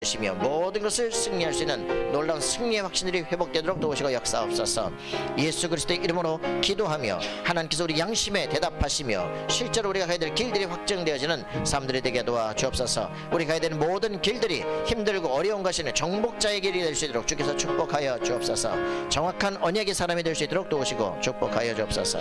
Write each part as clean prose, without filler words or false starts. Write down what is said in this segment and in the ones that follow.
시며 모든 것을 승리할 수 있는 놀라운 승리의 확신들이 회복되도록 도우시고 역사옵소서. 예수 그리스도의 이름으로 기도하며 하나님께서 우리 양심에 대답하시며 실제로 우리가 가야 될 길들이 확정되어지는 삶들이 되게 도와 주옵소서. 우리 가야 되는 모든 길들이 힘들고 어려운 것이는 정복자의 길이 될 수 있도록 주께서 축복하여 주옵소서. 정확한 언약의 사람이 될 수 있도록 도우시고 축복하여 주옵소서.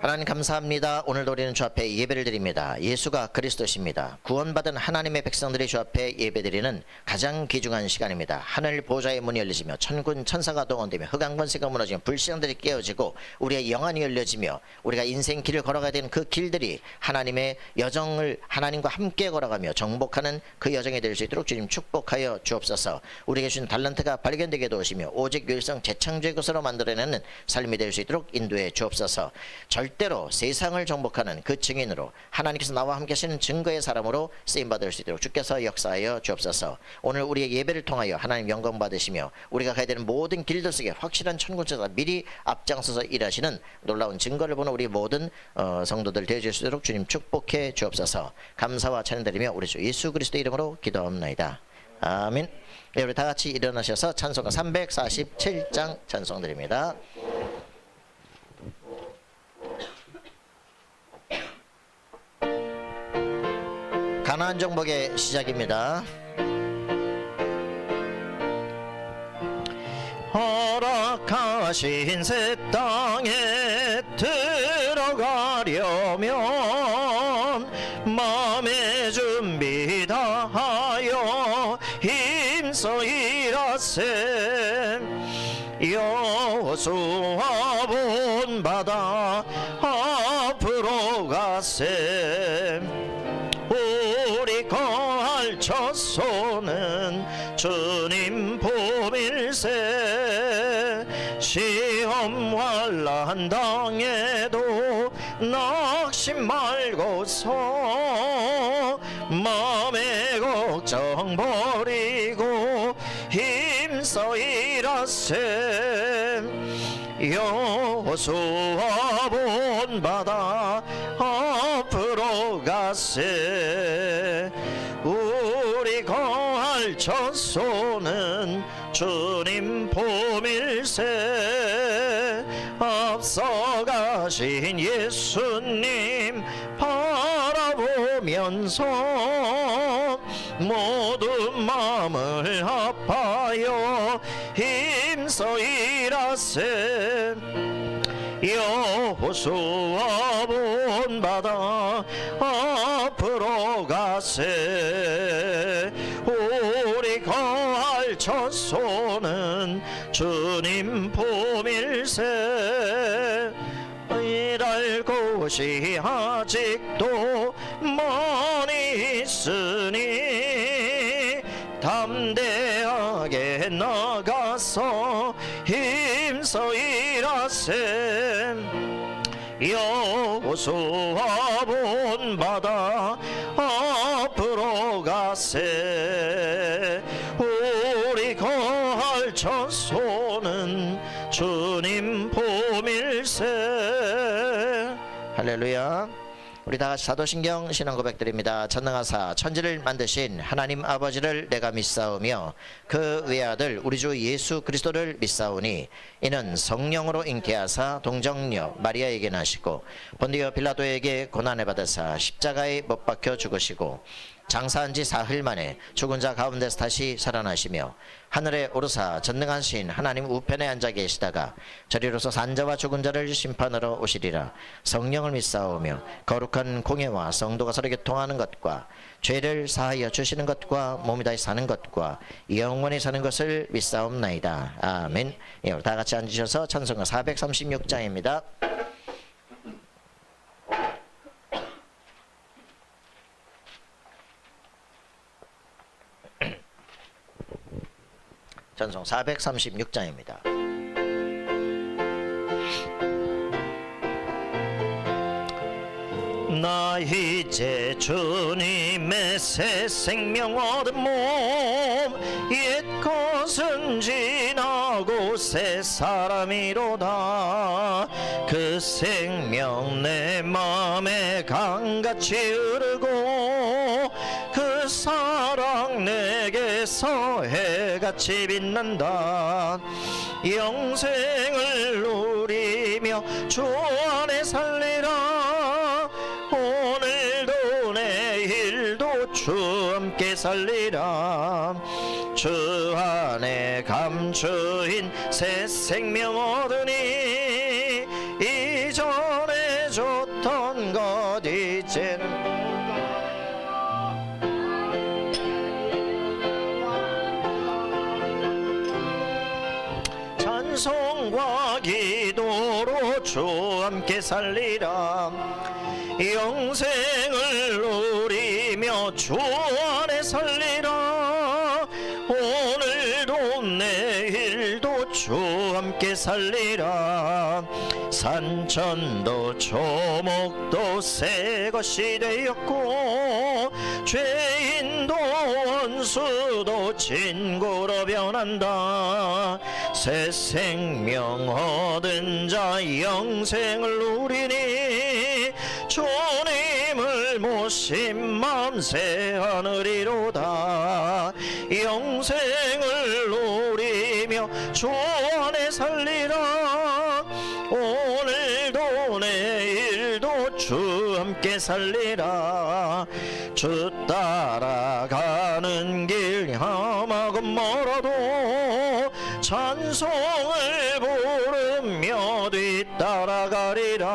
하나님 감사합니다. 오늘도 우리는 주 앞에 예배를 드립니다. 예수가 그리스도십니다. 구원받은 하나님의 백성들이 주 앞에 예배드리는 가장 귀중한 시간입니다. 하늘 보좌의 문이 열리시며 천군 천사가 동원되며 흑암권세가 무너지며 불시령들이 깨어지고 우리의 영안이 열려지며 우리가 인생 길을 걸어가야 되는 그 길들이 하나님의 여정을 하나님과 함께 걸어가며 정복하는 그 여정이 될 수 있도록 주님 축복하여 주옵소서. 우리에게 주신 달란트가 발견되게 도우시며 오직 유일성 재창조의 것으로 만들어내는 삶이 될 수 있도록 인도해 주옵소서. 절대로 세상을 정복하는 그 증인으로 하나님께서 나와 함께 하시는 증거의 사람으로 쓰임받을 수 있도록 주께서 역사하여 주옵소서. 오늘 우리의 예배를 통하여 하나님 영광 받으시며 우리가 가야 되는 모든 길들 속에 확실한 천군천사가 미리 앞장서서 일하시는 놀라운 증거를 보는 우리 모든 성도들 되어줄 수 있도록 주님 축복해 주옵소서. 감사와 찬양드리며 우리 주 예수 그리스도 이름으로 기도합나이다. 아멘. 네, 우리 다 같이 일어나셔서 찬송가 347장 찬송드립니다. 가나안 정복의 시작입니다. 허락하신 새 땅에 들어가려면 마음의 준비 다하여 힘써 일하세. 여호수아 본받아 앞으로 가세. 우리 거할 처소는 주님 품일세. 시험 환난 당해도 낙심 말고서 마음의 걱정 버리고 힘써 일하세. 여호수아 본받아 앞으로 가세. 우리 거할 처소는 주님 품일세. 앞서가신 예수님 바라보면서 모든 마음을 합하여 힘써 일하세. 여호수아 본받아 앞으로 가세. 우리 거할 처소는 주님 품일세. 일할 곳이 아직도 많이 있으니 담대하게 나가서 힘써 일하세. 여호수아 본받아 앞으로 가세. 우리 거할 처소는 주님 품일세. 할렐루야. 우리 다같이 사도신경 신앙 고백드립니다. 전능하사 천지를 만드신 하나님 아버지를 내가 믿사오며 그 외아들 우리 주 예수 그리스도를 믿사오니 이는 성령으로 잉태하사 동정녀 마리아에게 나시고 본디오 빌라도에게 고난을 받으사 십자가에 못 박혀 죽으시고 장사한 지 사흘 만에 죽은 자 가운데서 다시 살아나시며 하늘에 오르사 전능하신 하나님 우편에 앉아 계시다가 저리로서 산자와 죽은 자를 심판하러 오시리라. 성령을 믿사오며 거룩한 공예와 성도가 서로 교통하는 것과 죄를 사하여 주시는 것과 몸이 다시 사는 것과 영원히 사는 것을 믿사옵나이다. 아멘. 예, 다 같이 앉으셔서 찬송가 436장입니다. 찬송 436장입니다. 나 이제 주님의 새 생명 얻은 몸 옛 것은 지나고 새 사람이로다. 그 그 생명 내 맘에 강같이 흐르고 그 사랑 내게서 해같이 빛난다. 영생을 누리며 주 안에 살리라. 오늘도 내일도 주 함께 살리라. 주 안에 감추인 새 생명 얻으니 이전에 줬던 것 이제는 찬송과 기도로 주 함께 살리라. 영생을 누리며 주 안에 살리라. 오늘도 내일도 주 함께 살리라. 산천도 초목도 새 것이 되었고 죄인도 원수도 친구로 변한다. 새 생명 얻은 자 영생을 누리니 주님을 모신 맘 새 하늘이로다. 영생을 누리며 주 안에 살리라. 오늘도 내일도 주 함께 살리라. 주 따라가는 길 험하고 멀어도 찬송을 부르며 뒤따라가리라.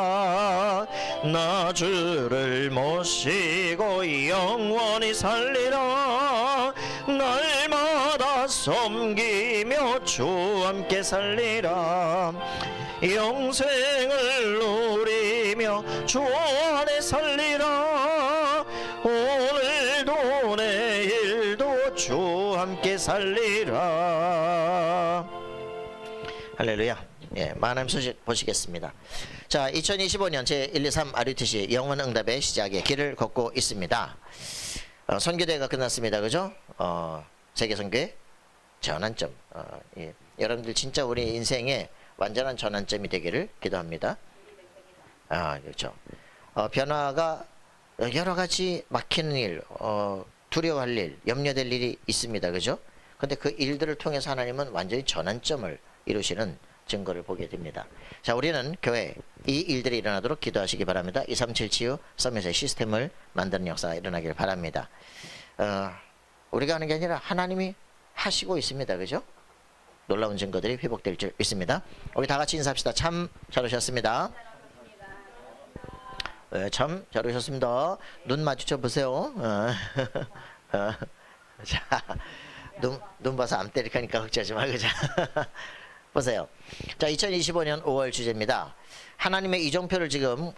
나 주를 모시고 영원히 살리라. 날마다 섬기며 주 함께 살리라. 영생을 누리며 주 안에 살리라. 오늘도 내일도 주 함께 살리라. 할렐루야. 예, 만남 소식 보시겠습니다. 자, 2025년 제123 RUTC 영원응답의 시작에 길을 걷고 있습니다. 선교대회가 끝났습니다. 그죠? 세계선교의 전환점. 예, 여러분들 진짜 우리 인생의 완전한 전환점이 되기를 기도합니다. 그렇죠. 변화가 여러 가지 막히는 일, 두려워할 일, 염려될 일이 있습니다. 그죠? 근데 그 일들을 통해서 하나님은 완전히 전환점을 이루시는 증거를 보게 됩니다. 자, 우리는 교회 이 일들이 일어나도록 기도하시기 바랍니다. 237 치유 서밋의 시스템을 만드는 역사가 일어나길 바랍니다. 우리가 하는 게 아니라 하나님이 하시고 있습니다. 그죠? 놀라운 증거들이 회복될 줄 믿습니다. 우리 다 같이 인사합시다. 참 잘 오셨습니다. 참 잘 오셨습니다. 눈 마주쳐 보세요. 자, 눈 봐서 암 때리니까 걱정하지 말고. 자, 보세요. 자, 2025년 5월 주제입니다. 하나님의 이정표를 지금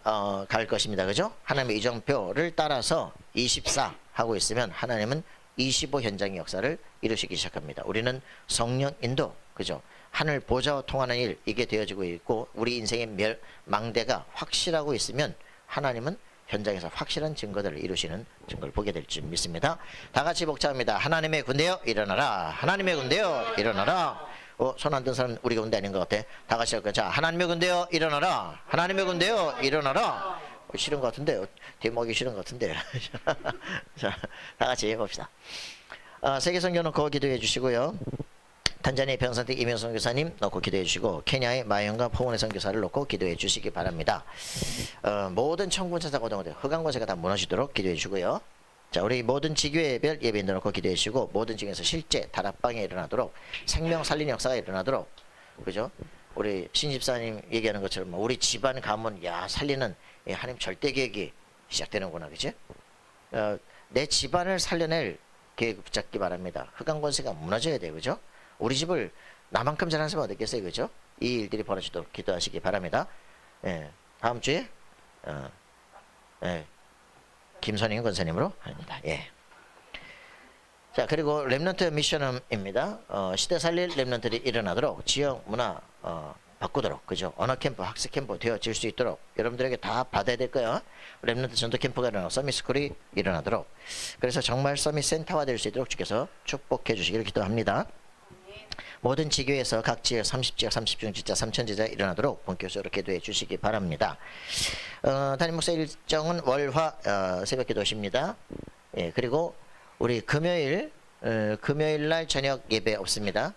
갈 것입니다. 그죠? 하나님의 이정표를 따라서 24 하고 있으면 하나님은 25 현장의 역사를 이루시기 시작합니다. 우리는 성령 인도, 그죠? 하늘 보좌와 통하는 일, 이게 되어지고 있고 우리 인생의 망대가 확실하고 있으면 하나님은 현장에서 확실한 증거들을 이루시는 증거를 보게 될 줄 믿습니다. 다 같이 복잡합니다. 하나님의 군대여 일어나라. 하나님의 군대여 일어나라. 손 안 든 사람 우리 가운데 아닌 것 같아. 다 같이 할까요? 자, 하나님의 군대여 일어나라. 하나님의 군대여 일어나라. 싫은 것 같은데, 대목이 싫은 것 같은데. 자, 다 같이 봅시다. 세계선교 놓고 기도해 주시고요. 탄자니아 평산대 이명선 선교사님 놓고 기도해 주시고, 케냐의 마이언과 포원의 선교사를 놓고 기도해 주시기 바랍니다. 모든 청군차사 고등어대 흑암권세가 다 무너지도록 기도해 주시고요. 자, 우리 모든 지교회별 예배인들 놓고 기도해 주시고, 모든 지교에서 실제 다락방에 일어나도록 생명 살리는 역사가 일어나도록, 그죠? 우리 신집사님 얘기하는 것처럼 우리 집안 가문 살리는 하나님 절대 계획이 시작되는구나. 그치? 내 집안을 살려낼 계획을 붙잡기 바랍니다. 흑암권세가 무너져야 돼요. 그죠? 우리 집을 나만큼 잘하는 사람 어디 있겠어요. 그죠? 이 일들이 벌어지도록 기도하시기 바랍니다. 예, 다음 주에 김선영 권사님으로 합니다. 예. 자, 그리고 렘넌트 미션입니다. 시대 살릴 렘넌트들이 일어나도록 지역 문화 바꾸도록, 그죠? 언어 캠프, 학습 캠프 되어질 수 있도록 여러분들에게 다 받아야 될 거예요. 렘넌트 전도 캠프가 일어나고 서밋 스쿨이 일어나도록, 그래서 정말 서밋 센터화 될 수 있도록 주께서 축복해 주시기를 기도합니다. 모든 지교에서 각 지역 30지역 30중 지자 3천 지자 일어나도록 본교적으로 기도해 주시기 바랍니다. 담임 목사 일정은 월화 새벽 기도십니다. 예, 그리고 우리 금요일 날 저녁 예배 없습니다.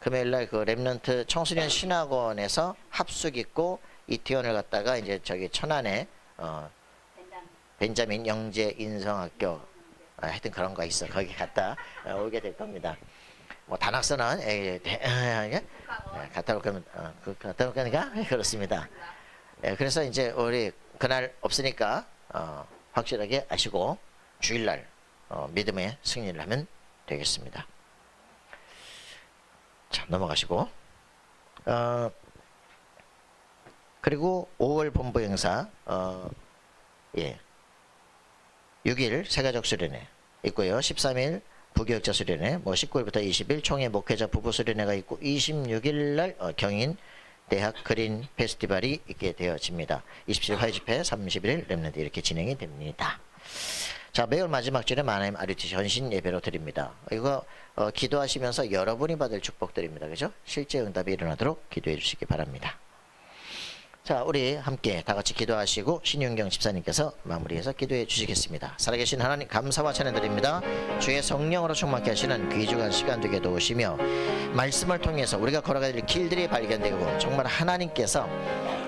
금요일 날 그 렘넌트 청소년 신학원에서 합숙 있고 이태원을 갔다가 이제 저기 천안에 벤자민 영재 인성학교 하여튼 그런 거 있어. 거기 갔다 오게 될 겁니다. 뭐 단학서는 갔다 올 거면 갔다 올 거니까 그렇습니다. 그래서 이제 우리 그날 없으니까 확실하게 아시고 주일날 믿음의 승리를 하면 되겠습니다. 자, 넘어가시고 그리고 5월 본부 행사 6일 세가족 수련회 있고요. 13일 부교육자 수련회, 19일부터 20일 총회 목회자 부부 수련회가 있고 26일 날 경인 대학 그린 페스티벌이 있게 되어집니다. 27일 화요 집회, 31일 렘넌트 이렇게 진행이 됩니다. 자, 매월 마지막 주에 하나님 RUTC 헌신 예배로 드립니다. 이거 기도하시면서 여러분이 받을 축복드립니다. 그죠? 실제 응답이 일어나도록 기도해 주시기 바랍니다. 자, 우리 함께 다 같이 기도하시고 신윤경 집사님께서 마무리해서 기도해 주시겠습니다. 살아계신 하나님 감사와 찬양드립니다. 주의 성령으로 충만케 하시는 귀중한 시간 되게 도우시며 말씀을 통해서 우리가 걸어가야 될 길들이 발견되고 정말 하나님께서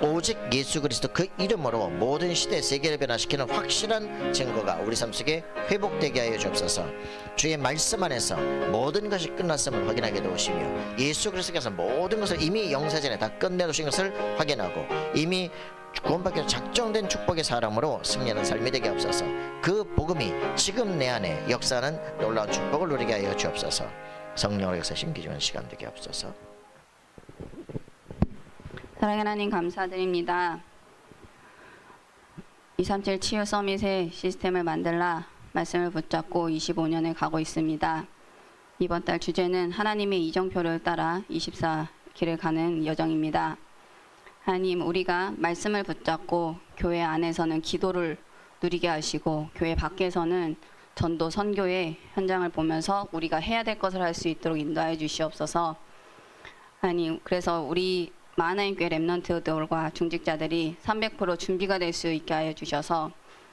오직 예수 그리스도 그 이름으로 모든 시대 세계를 변화시키는 확실한 증거가 우리 삶 속에 회복되게 하여 주옵소서. 주의 말씀 안에서 모든 것이 끝났음을 확인하게 도우시며 예수 그리스도께서 모든 것을 이미 영세전에 다 끝내두신 것을 확인하고 이미 구원받기 작정된 축복의 사람으로 승리하는 삶이 되게 하옵소서. 그 복음이 지금 내 안에 역사하는 놀라운 축복을 누리게 하여 주옵소서. 성령으로 역사하신 귀중한 시간 되게 하옵소서. 사랑하는 하나님 감사드립니다. 237 치유 서밋의 시스템을 만들라 말씀을 붙잡고 25년을 가고 있습니다. 이번 달 주제는 하나님의 이정표를 따라 24길을 가는 여정입니다. 하나님, 우리가 말씀을 붙잡고 교회 안에서는 기도를 누리게 하시고 교회 밖에서는 전도 선교의 현장을 보면서 우리가 해야 될 것을 할 수 있도록 인도하여 주시옵소서. 하나님, 그래서 우리 하나님교회 렘넌트들과 중직자들이 300% 준비가 될 수 있게 하여 주셔서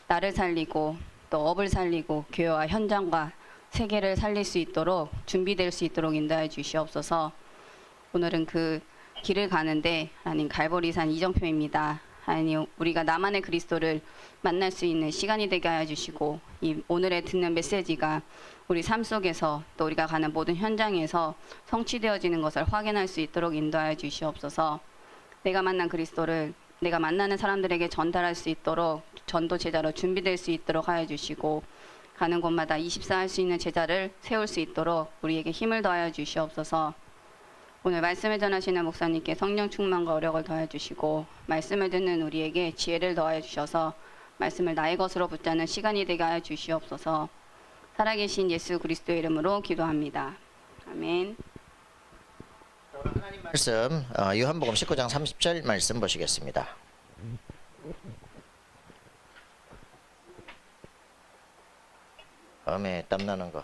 나를 살리고 또 업을 살리고 교회와 현장과 세계를 살릴 수 있도록 준비될 수 있도록 인도하여 주시옵소서. 오늘은 그 길을 가는데 하나님 갈보리산 이정표입니다. 하나님, 우리가 나만의 그리스도를 만날 수 있는 시간이 되게 하여 주시고 이 오늘에 듣는 메시지가 우리 삶 속에서 또 우리가 가는 모든 현장에서 성취되어지는 것을 확인할 수 있도록 인도하여 주시옵소서. 내가 만난 그리스도를 내가 만나는 사람들에게 전달할 수 있도록 전도 제자로 준비될 수 있도록 하여 주시고 가는 곳마다 24 할 수 있는 제자를 세울 수 있도록 우리에게 힘을 더하여 주시옵소서. 오늘 말씀을 전하시는 목사님께 성령 충만과 어력을 더해 주시고 말씀을 듣는 우리에게 지혜를 더하여 주셔서 말씀을 나의 것으로 붙잡는 시간이 되게 하여 주시옵소서. 살아계신 예수 그리스도의 이름으로 기도합니다. 아멘. 하나님 말씀 요한복음 19장 30절 말씀 보시겠습니다. 다음에 땀나는 거.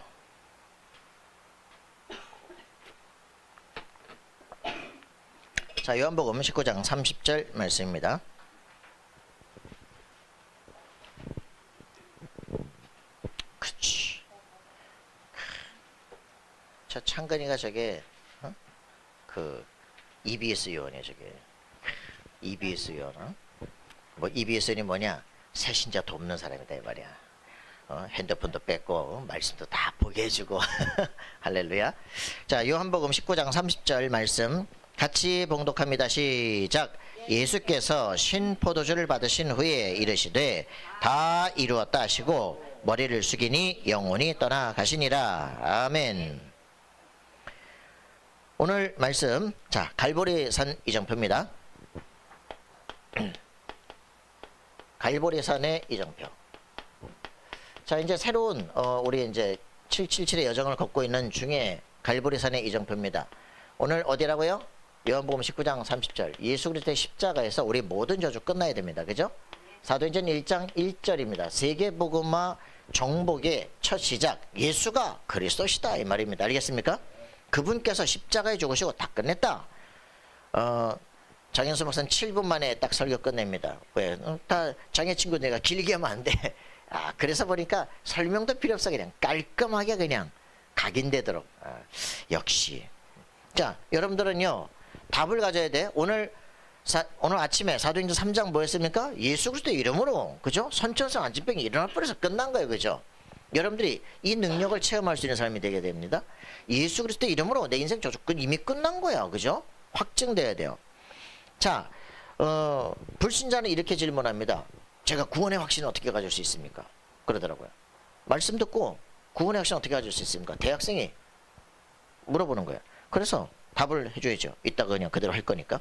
자, 요한복음 19장 30절 말씀입니다. 그치. 저 창근이가 저게 그 EBS 요원이야 저게. EBS 요원. 뭐 EBS는 뭐냐? 새신자 돕는 사람이다 이 말이야. 핸드폰도 뺏고 말씀도 다 보게 해주고 할렐루야. 자, 요한복음 19장 30절 말씀 같이 봉독합니다. 시작. 예수께서 신포도주를 받으신 후에 이르시되 다 이루었다 하시고 머리를 숙이니 영혼이 떠나가시니라. 아멘. 오늘 말씀, 자, 갈보리산 이정표입니다. 갈보리산의 이정표. 자, 이제 새로운 우리 이제 777의 여정을 걷고 있는 중에 갈보리산의 이정표입니다. 오늘 어디라고요? 요한복음 19장 30절. 예수 그리스도의 십자가에서 우리 모든 저주 끝나야 됩니다. 그죠? 사도행전 1장 1절입니다. 세계복음화 정복의 첫 시작, 예수가 그리스도시다 이 말입니다. 알겠습니까? 그분께서 십자가에 죽으시고 다 끝냈다. 장현수 목사는 7분 만에 딱 설교 끝냅니다. 왜? 다 장애 친구 내가 길게 하면 안 돼. 그래서 보니까 설명도 필요 없어. 그냥 깔끔하게 그냥 각인되도록. 역시. 자, 여러분들은요, 답을 가져야 돼. 오늘 아침에 사도행전 3장 뭐였습니까? 예수 그리스도의 이름으로, 그죠? 선천성 안진병이 일어날 뻔해서 끝난 거예요, 그죠? 여러분들이 이 능력을 체험할 수 있는 사람이 되게 됩니다. 예수 그리스도의 이름으로 내 인생 조건 이미 끝난 거야, 그죠? 확증돼야 돼요. 자, 불신자는 이렇게 질문합니다. 제가 구원의 확신을 어떻게 가질 수 있습니까? 그러더라고요. 말씀 듣고 구원의 확신을 어떻게 가질 수 있습니까? 대학생이 물어보는 거예요. 그래서 답을 해줘야죠. 이따가 그냥 그대로 할 거니까.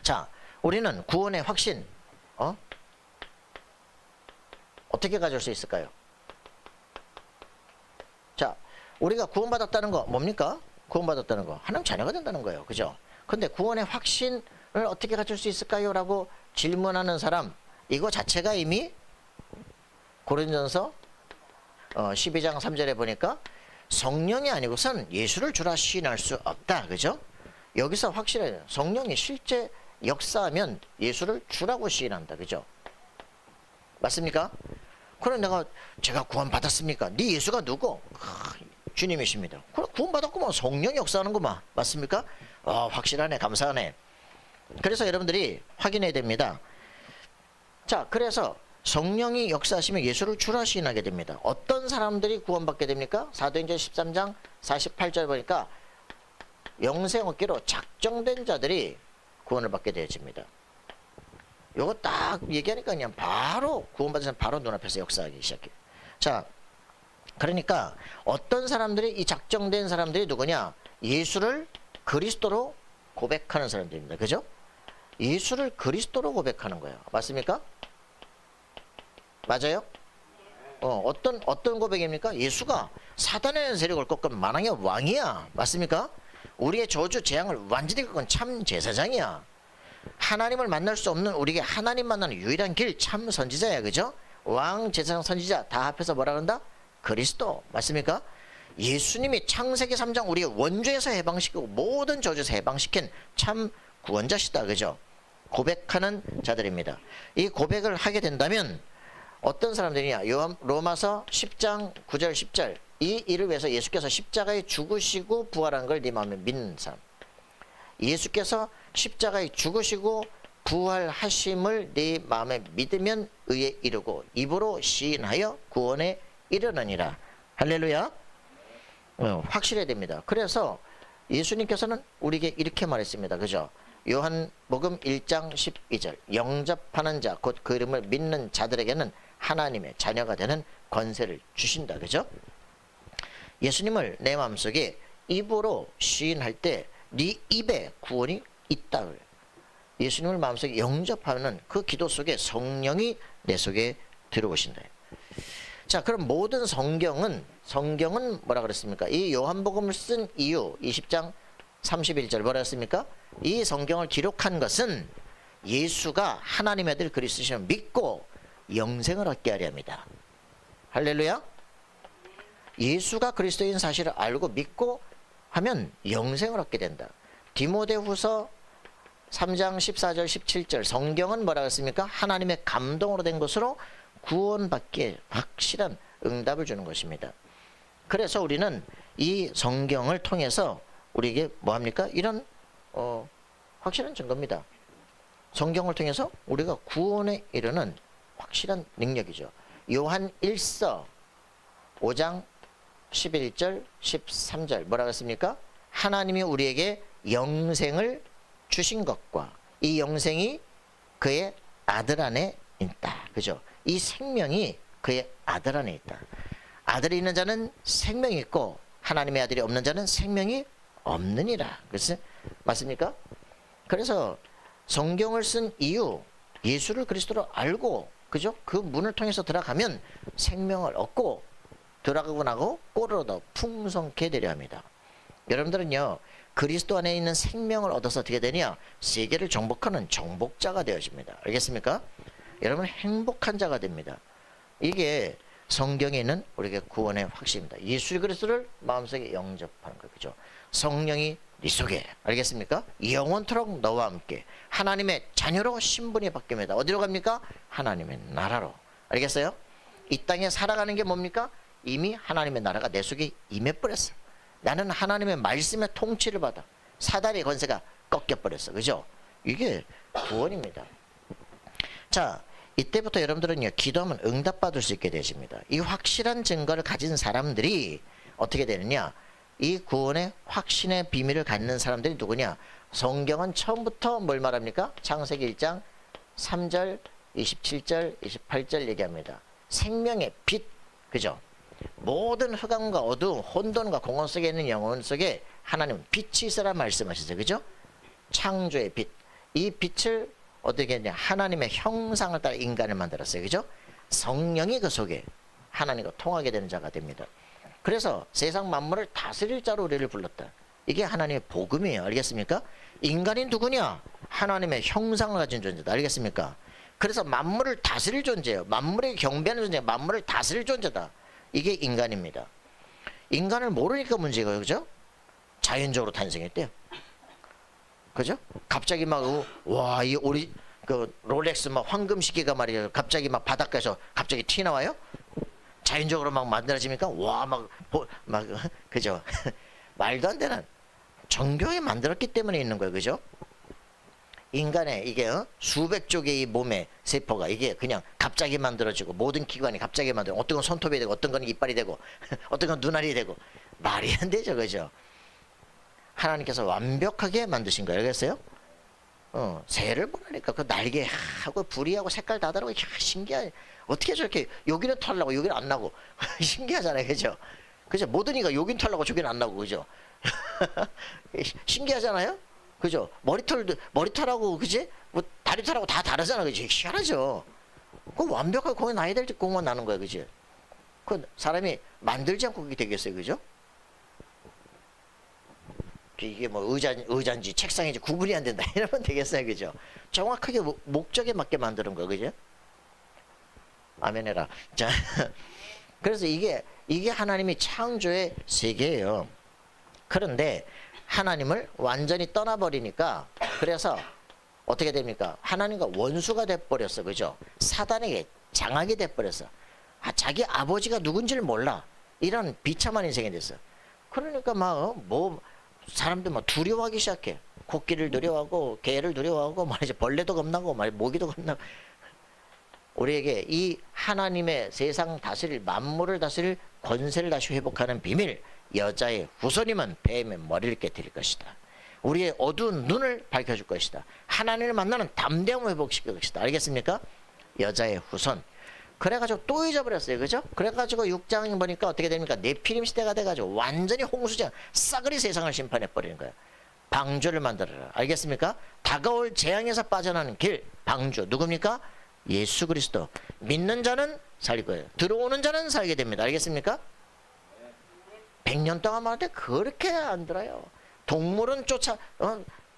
자, 우리는 구원의 확신 어떻게 가질 수 있을까요? 자, 우리가 구원받았다는 거 뭡니까? 구원받았다는 거 하나님 자녀가 된다는 거예요. 그죠? 근데 구원의 확신을 어떻게 가질 수 있을까요? 라고 질문하는 사람, 이거 자체가 이미 고린도전서 12장 3절에 보니까 성령이 아니고선 예수를 주라 시인할 수 없다. 그죠? 여기서 확실해요. 성령이 실제 역사하면 예수를 주라고 시인한다. 그죠? 맞습니까? 그럼 제가 구원 받았습니까? 네 예수가 누구? 주님이십니다. 그럼 구원 받았구만. 성령이 역사하는구만. 맞습니까? 확실하네. 감사하네. 그래서 여러분들이 확인해야 됩니다. 자, 그래서 성령이 역사하시면 예수를 주라 시인하게 됩니다. 어떤 사람들이 구원받게 됩니까? 사도행전 13장 48절 보니까 영생 얻기로 작정된 자들이 구원을 받게 되어집니다. 요거 딱 얘기하니까 그냥 바로 구원받은 사람 바로 눈앞에서 역사하기 시작해요. 자, 그러니까 어떤 사람들이 이 작정된 사람들이 누구냐? 예수를 그리스도로 고백하는 사람들입니다. 그죠? 예수를 그리스도로 고백하는 거예요. 맞습니까? 맞아요? 어떤 고백입니까? 예수가 사단의 세력을 꺾은 만왕의 왕이야. 맞습니까? 우리의 저주 재앙을 완전히 꺾은 참 제사장이야. 하나님을 만날 수 없는 우리에게 하나님 만나는 유일한 길 참 선지자야. 그죠? 왕, 제사장, 선지자 다 합해서 뭐라 그런다? 그리스도. 맞습니까? 예수님이 창세기 3장 우리의 원죄에서 해방시키고 모든 저주에서 해방시킨 참 구원자시다. 그죠? 고백하는 자들입니다. 이 고백을 하게 된다면 어떤 사람들이냐? 로마서 10장 9절 10절 이 일을 위해서 예수께서 십자가에 죽으시고 부활한 걸 네 마음에 믿는 사람. 예수께서 십자가에 죽으시고 부활하심을 네 마음에 믿으면 의에 이르고 입으로 시인하여 구원에 이르느니라. 할렐루야. 확실해야 됩니다. 그래서 예수님께서는 우리에게 이렇게 말했습니다. 그죠? 요한복음 1장 12절 영접하는 자 곧 그 이름을 믿는 자들에게는 하나님의 자녀가 되는 권세를 주신다. 그죠? 예수님을 내 마음속에 입으로 시인할 때 네 입에 구원이 있다. 그래요. 예수님을 마음속에 영접하는 그 기도 속에 성령이 내 속에 들어오신다. 자, 그럼 모든 성경은 뭐라 그랬습니까? 이 요한복음을 쓴 이유 20장 31절 뭐라 했습니까? 이 성경을 기록한 것은 예수가 하나님의 아들 그리스도심을 믿고 영생을 얻게 하려 합니다. 할렐루야. 예수가 그리스도인 사실을 알고 믿고 하면 영생을 얻게 된다. 디모데후서 3장 14절 17절 성경은 뭐라 했습니까? 하나님의 감동으로 된 것으로 구원받기에 확실한 응답을 주는 것입니다. 그래서 우리는 이 성경을 통해서 우리에게 뭐합니까? 이런 확실한 증거입니다. 성경을 통해서 우리가 구원에 이르는 확실한 능력이죠. 요한 1서 5장 11절 13절 뭐라고 했습니까? 하나님이 우리에게 영생을 주신 것과 이 영생이 그의 아들 안에 있다. 그죠? 이 생명이 그의 아들 안에 있다. 아들이 있는 자는 생명이 있고 하나님의 아들이 없는 자는 생명이 없느니라. 그래서 맞습니까? 그래서 성경을 쓴 이유 예수를 그리스도로 알고 그죠? 그 문을 통해서 들어가면 생명을 얻고 들어가고 나고 꼴을 얻어 풍성케 되려 합니다. 여러분들은요 그리스도 안에 있는 생명을 얻어서 어떻게 되냐? 세계를 정복하는 정복자가 되어집니다. 알겠습니까? 여러분 행복한 자가 됩니다. 이게 성경에 있는 우리에게 구원의 확신입니다. 예수 그리스도를 마음속에 영접하는 거예요. 그죠? 성령이 네 속에, 알겠습니까? 영원토록 너와 함께 하나님의 자녀로 신분이 바뀝니다. 어디로 갑니까? 하나님의 나라로. 알겠어요? 이 땅에 살아가는 게 뭡니까? 이미 하나님의 나라가 내 속에 임해버렸어. 나는 하나님의 말씀의 통치를 받아. 사단의 권세가 꺾여버렸어. 그죠? 이게 구원입니다. 자, 이때부터 여러분들은요, 기도하면 응답받을 수 있게 되십니다. 이 확실한 증거를 가진 사람들이 어떻게 되느냐? 이 구원의 확신의 비밀을 갖는 사람들이 누구냐? 성경은 처음부터 뭘 말합니까? 창세기 1장 3절, 27절, 28절 얘기합니다. 생명의 빛, 그죠? 모든 흑암과 어두움, 혼돈과 공허 속에 있는 영혼 속에 하나님은 빛이 있으라 말씀하셨어요. 그죠? 창조의 빛. 이 빛을 어떻게 했냐? 하나님의 형상을 따라 인간을 만들었어요. 그죠? 성령이 그 속에 하나님과 통하게 되는 자가 됩니다. 그래서 세상 만물을 다스릴 자로 우리를 불렀다. 이게 하나님의 복음이에요. 알겠습니까? 인간이 누구냐? 하나님의 형상을 가진 존재다. 알겠습니까? 그래서 만물을 다스릴 존재예요. 만물에 경배하는 존재, 만물을 다스릴 존재다. 이게 인간입니다. 인간을 모르니까 문제가, 그죠? 자연적으로 탄생했대요. 그죠? 갑자기 막, 와, 이 우리 그 롤렉스 막 황금 시계가 말이에요. 갑자기 막 바닷가에서 갑자기 튀어나와요? 자연적으로 막 만들어집니까? 와, 막 그죠? 말도 안 되는. 정교하게 만들었기 때문에 있는 거예요. 그죠? 인간의 이게 수백조 개의 몸의 세포가 이게 그냥 갑자기 만들어지고 모든 기관이 갑자기 만들고 어떤 건 손톱이 되고 어떤 건 이빨이 되고 어떤 건 눈알이 되고 말이 안 되죠. 그죠? 하나님께서 완벽하게 만드신 거예요. 알겠어요? 새를 보라니까 그 날개하고 부리하고 색깔 다 다르고 신기해. 어떻게 저렇게 여기는 털나고 여기는 안 나고 신기하잖아요. 그죠? 그죠? 모든이가 여긴 털나고 저기는 안 나고 그죠? 신기하잖아요. 그죠? 머리털하고 그지? 뭐 다리털하고 다 다르잖아. 그지? 희한하죠. 그 완벽하게 공연 나야 될 때 공연 나는 거야. 그지? 그 사람이 만들지 않고 그게 되겠어요. 그죠? 이게 뭐 의자인지 책상인지 구분이 안 된다 이러면 되겠어요. 그죠? 정확하게 목적에 맞게 만드는 거. 그죠? 아멘해라. 자, 그래서 이게 하나님이 창조의 세계예요. 그런데 하나님을 완전히 떠나버리니까 그래서 어떻게 됩니까? 하나님과 원수가 돼버렸어. 그죠? 사단에게 장악이 돼버렸어. 자기 아버지가 누군지를 몰라. 이런 비참한 인생이 됐어. 그러니까 사람들 막 두려워하기 시작해. 코끼리를 두려워하고 개를 두려워하고 말이지 벌레도 겁나고 모기도 겁나고. 우리에게 이 하나님의 세상 다스릴 만물을 다스릴 권세를 다시 회복하는 비밀, 여자의 후손이면 뱀의 머리를 깨뜨릴 것이다. 우리의 어두운 눈을 밝혀줄 것이다. 하나님을 만나는 담대함을 회복시킬 것이다. 알겠습니까? 여자의 후손. 그래가지고 또 잊어버렸어요. 그죠? 그래가지고 6장 보니까 어떻게 됩니까? 네피림 시대가 돼가지고 완전히 홍수장 싸그리 세상을 심판해버리는 거예요. 방주를 만들어라. 알겠습니까? 다가올 재앙에서 빠져나가는 길, 방주. 누굽니까? 예수 그리스도. 믿는 자는 살 거예요. 들어오는 자는 살게 됩니다. 알겠습니까? 100년 동안 말할 때 그렇게 안 들어요. 동물은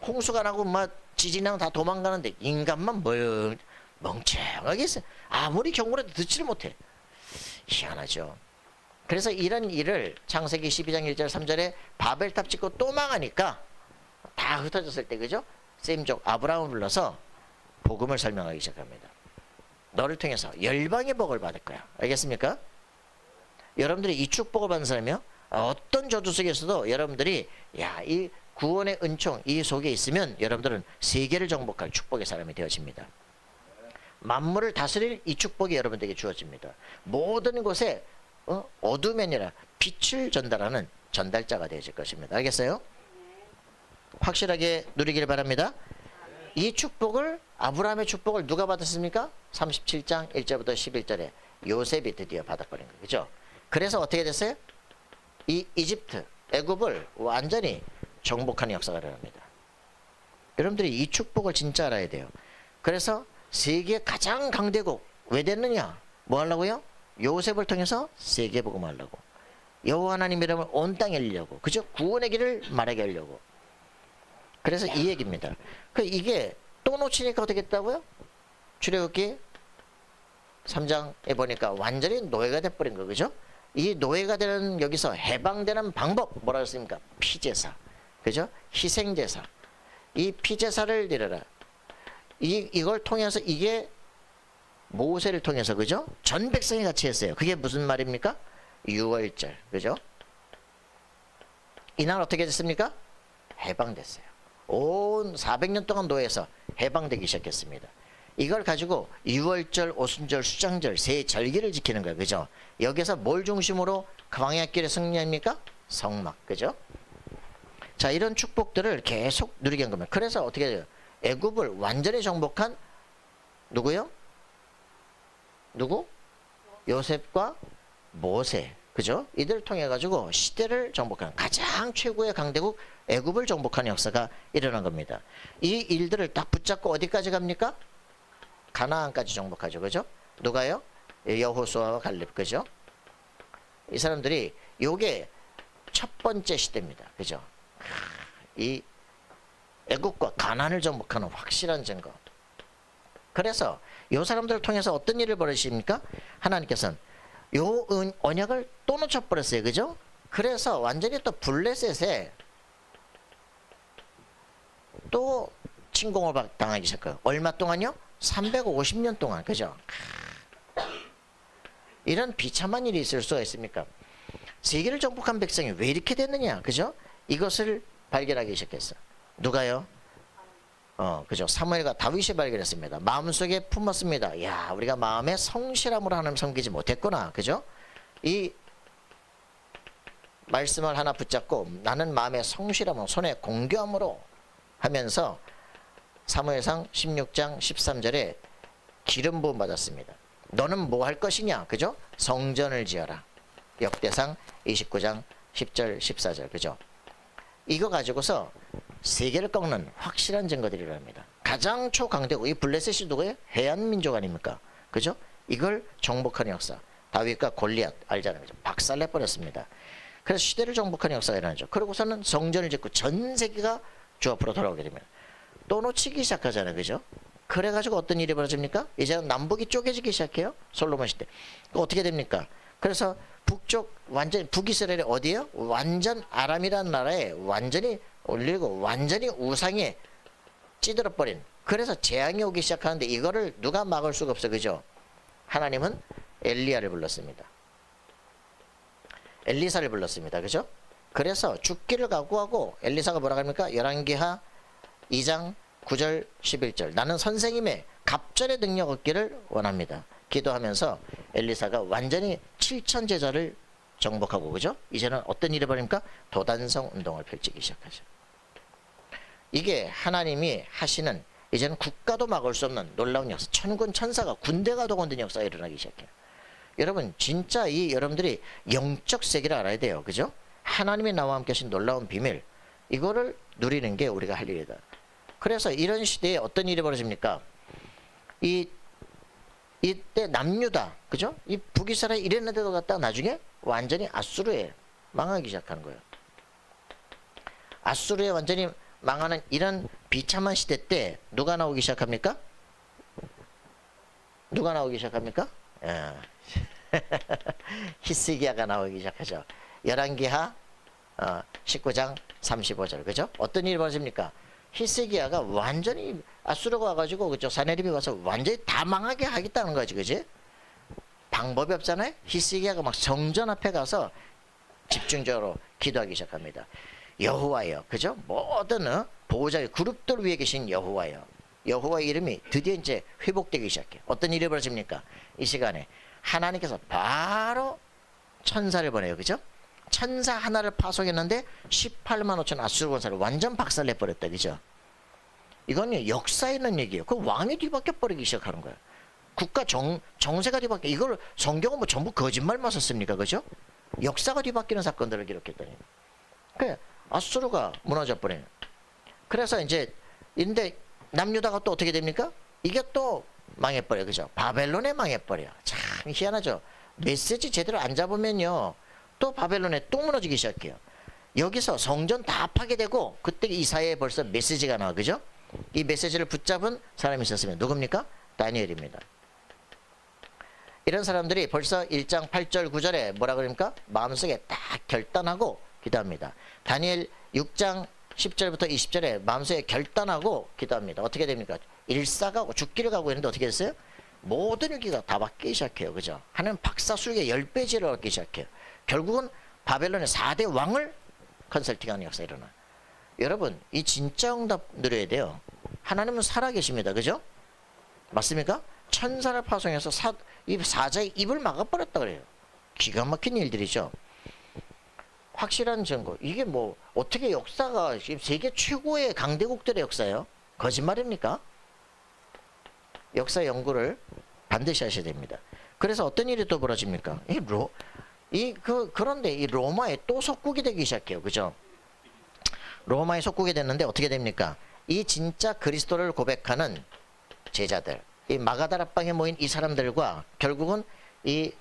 홍수가 나고 지진이 나고 다 도망가는데 인간만 멍청하게 있어요. 아무리 경고해도 듣지를 못해. 희한하죠. 그래서 이런 일을 창세기 12장 1절 3절에 바벨탑 짓고 또 망하니까 다 흩어졌을 때 그죠? 셈족 아브라함을 불러서 복음을 설명하기 시작합니다. 너를 통해서 열방의 복을 받을 거야. 알겠습니까? 여러분들이 이 축복을 받는 사람이요. 어떤 저주 속에서도 여러분들이 이 구원의 은총 이 속에 있으면 여러분들은 세계를 정복할 축복의 사람이 되어집니다. 만물을 다스릴 이 축복이 여러분들에게 주어집니다. 모든 곳에 어둠이 아니라 빛을 전달하는 전달자가 되어질 것입니다. 알겠어요? 확실하게 누리기를 바랍니다. 이 축복을 아브라함의 축복을 누가 받았습니까? 37장 1절부터 11절에 요셉이 드디어 받아버린 거예요. 그죠? 그래서 어떻게 됐어요? 이 이집트, 애굽을 완전히 정복하는 역사가 일어납니다. 여러분들이 이 축복을 진짜 알아야 돼요. 그래서 세계 가장 강대국 왜 됐느냐? 뭐 하려고요? 요셉을 통해서 세계 복음 하려고. 여호와 하나님 이름을 온 땅에 알리려고. 그죠? 구원의 길을 말하게 하려고. 그래서 이 얘기입니다. 이게 또 놓치니까 어떻게 했다고요? 출애굽기 3장에 보니까 완전히 노예가 돼버린 거, 그죠? 이 노예가 되는 여기서 해방되는 방법 뭐라 했습니까? 피제사, 그죠? 희생제사. 이 피제사를 드려라. 이걸 통해서 이게 모세를 통해서, 그죠? 전 백성이 같이 했어요. 그게 무슨 말입니까? 유월절, 그죠? 이날 어떻게 됐습니까? 해방됐어요. 온 400년 동안 노예에서 해방되기 시작했습니다. 이걸 가지고 유월절, 오순절, 수장절 세 절기를 지키는 거예요, 그죠? 여기서 뭘 중심으로 광야길의 승리입니까? 성막, 그죠? 자, 이런 축복들을 계속 누리게 한 겁니다. 그래서 어떻게 돼요? 애굽을 완전히 정복한 누구요? 누구? 요셉과 모세, 그죠? 이들을 통해 가지고 시대를 정복하는 가장 최고의 강대국 애굽을 정복하는 역사가 일어난 겁니다. 이 일들을 딱 붙잡고 어디까지 갑니까? 가나안까지 정복하죠, 그죠? 누가요? 여호수아와 갈렙, 그죠? 이 사람들이 요게 첫 번째 시대입니다, 그죠? 이 애국과 가나안을 정복하는 확실한 증거. 그래서 요 사람들을 통해서 어떤 일을 벌이십니까? 하나님께서는 요 언약을 또 놓쳐버렸어요, 그죠? 그래서 완전히 또 블레셋에 또 침공을 당하기 시작해요. 얼마 동안요? 350년 동안, 그죠? 이런 비참한 일이 있을 수가 있습니까? 세계를 정복한 백성이 왜 이렇게 됐느냐, 그죠? 이것을 발견하기 시작했어. 누가요? 그죠? 사무엘과 다윗이 발견했습니다. 마음속에 품었습니다. 야, 우리가 마음에 성실함으로 하나님 섬기지 못했구나, 그죠? 이 말씀을 하나 붙잡고 나는 마음에 성실함으로 손에 공교함으로 하면서 사무엘상 16장 13절에 기름 부음 받았습니다. 너는 뭐 할 것이냐, 그죠? 성전을 지어라. 역대상 29장 10절 14절, 그죠? 이거 가지고서 세계를 꺾는 확실한 증거들이랍니다. 가장 초강대국, 이 블레셋이 누구예요? 해안민족 아닙니까? 그죠? 이걸 정복하는 역사. 다윗과 골리앗 알잖아요, 그죠? 박살내버렸습니다. 그래서 시대를 정복하는 역사가 일어나죠. 그러고서는 성전을 짓고 전 세계가 주 앞으로 돌아오게 됩니다. 또 놓치기 시작하잖아요, 그죠? 그래가지고 어떤 일이 벌어집니까? 이제는 남북이 쪼개지기 시작해요. 솔로몬 시대. 어떻게 됩니까? 그래서 북쪽 완전 북이스라엘이 어디예요? 완전 아람이라는 나라에 완전히 올리고 완전히 우상에 찌들어 버린. 그래서 재앙이 오기 시작하는데 이거를 누가 막을 수가 없어, 그죠? 하나님은 엘리야를 불렀습니다. 엘리사를 불렀습니다, 그죠? 그래서 죽기를 각오하고 엘리사가 뭐라고 합니까? 열왕기하 2장 9절 11절 나는 선생님의 갑절의 능력 얻기를 원합니다. 기도하면서 엘리사가 완전히 7천 제자를 정복하고, 그죠? 이제는 어떤 일이 벌입니까? 도단성 운동을 펼치기 시작하죠. 이게 하나님이 하시는 이제는 국가도 막을 수 없는 놀라운 역사. 천군 천사가 군대가 도건든 역사가 일어나기 시작해요. 여러분 진짜 이 여러분들이 영적 세계를 알아야 돼요, 그죠? 하나님이 나와 함께 하신 놀라운 비밀, 이거를 누리는 게 우리가 할 일이다. 그래서 이런 시대에 어떤 일이 벌어집니까? 이때 남유다, 그죠? 이 북이스라엘 이랬는데도 갔다가 나중에 완전히 아수르에 망하기 시작하는 거예요. 아수르에 완전히 망하는 이런 비참한 시대 때 누가 나오기 시작합니까? 누가 나오기 시작합니까? 히스기야가 나오기 시작하죠. 열왕기하 19장 35절, 그죠? 어떤 일이 벌어집니까? 히스기야가 완전히 아수르가 와가지고, 그죠? 사내립이 와서 완전히 다 망하게 하겠다는 거지, 그지? 방법이 없잖아요. 히스기야가 막 성전 앞에 가서 집중적으로 기도하기 시작합니다. 여호와여, 그죠? 모든 보호자의 그룹들 위에 계신 여호와여. 여호와의 이름이 드디어 이제 회복되기 시작해. 어떤 일이 벌어집니까? 이 시간에 하나님께서 바로 천사를 보내요, 그죠? 천사 하나를 파송했는데 18만 5천 아수르 군사를 완전 박살내버렸다, 그죠? 이건 역사에 있는 얘기예요. 그 왕이 뒤바뀌어 버리기 시작하는 거예요. 국가 정세가 뒤바뀌어. 이걸 성경은 뭐 전부 거짓말만 썼습니까, 그죠? 역사가 뒤바뀌는 사건들을 기록했더니 그 아수르가 무너져 버려요. 그래서 이제 근데 남유다가 또 어떻게 됩니까? 이게 또 망해버려, 그죠? 바벨론에 망해버려. 참 희한하죠. 메시지 제대로 안 잡으면요 또 바벨론에 또 무너지기 시작해요. 여기서 성전 다 파괴되고 그때 이사야에 벌써 메시지가 나와, 그죠? 이 메시지를 붙잡은 사람이 있었으면 누굽니까? 다니엘입니다. 이런 사람들이 벌써 1장 8절 9절에 뭐라 그럽니까? 마음속에 딱 결단하고 기도합니다. 다니엘 6장 10절부터 20절에 마음속에 결단하고 기도합니다. 어떻게 됩니까? 일사가고 죽기를 가고 있는데 어떻게 됐어요? 모든 일기가 다 바뀌기 시작해요. 그죠? 하나님 박사수에게 10배지를 얻기 시작해요. 결국은 바벨론의 4대 왕을 컨설팅하는 역사가 일어나요. 여러분, 이 진짜 응답 누려야 돼요. 하나님은 살아계십니다. 그죠? 맞습니까? 천사를 파송해서 이 사자의 입을 막아버렸다 그래요. 기가 막힌 일들이죠. 확실한 증거. 이게 뭐 어떻게 역사가 지금 세계 최고의 강대국들의 역사예요? 거짓말입니까? 역사 연구를 반드시 하셔야 됩니다. 그래서 어떤 일이 또 벌어집니까? 그런데 이 로마에 또 속국이 되기 시작해요. 그죠? 로마에 속국이 됐는데 어떻게 됩니까? 이 진짜 그리스도를 고백하는 제자들, 이 마가다락방에 모인 이 사람들과 결국은 이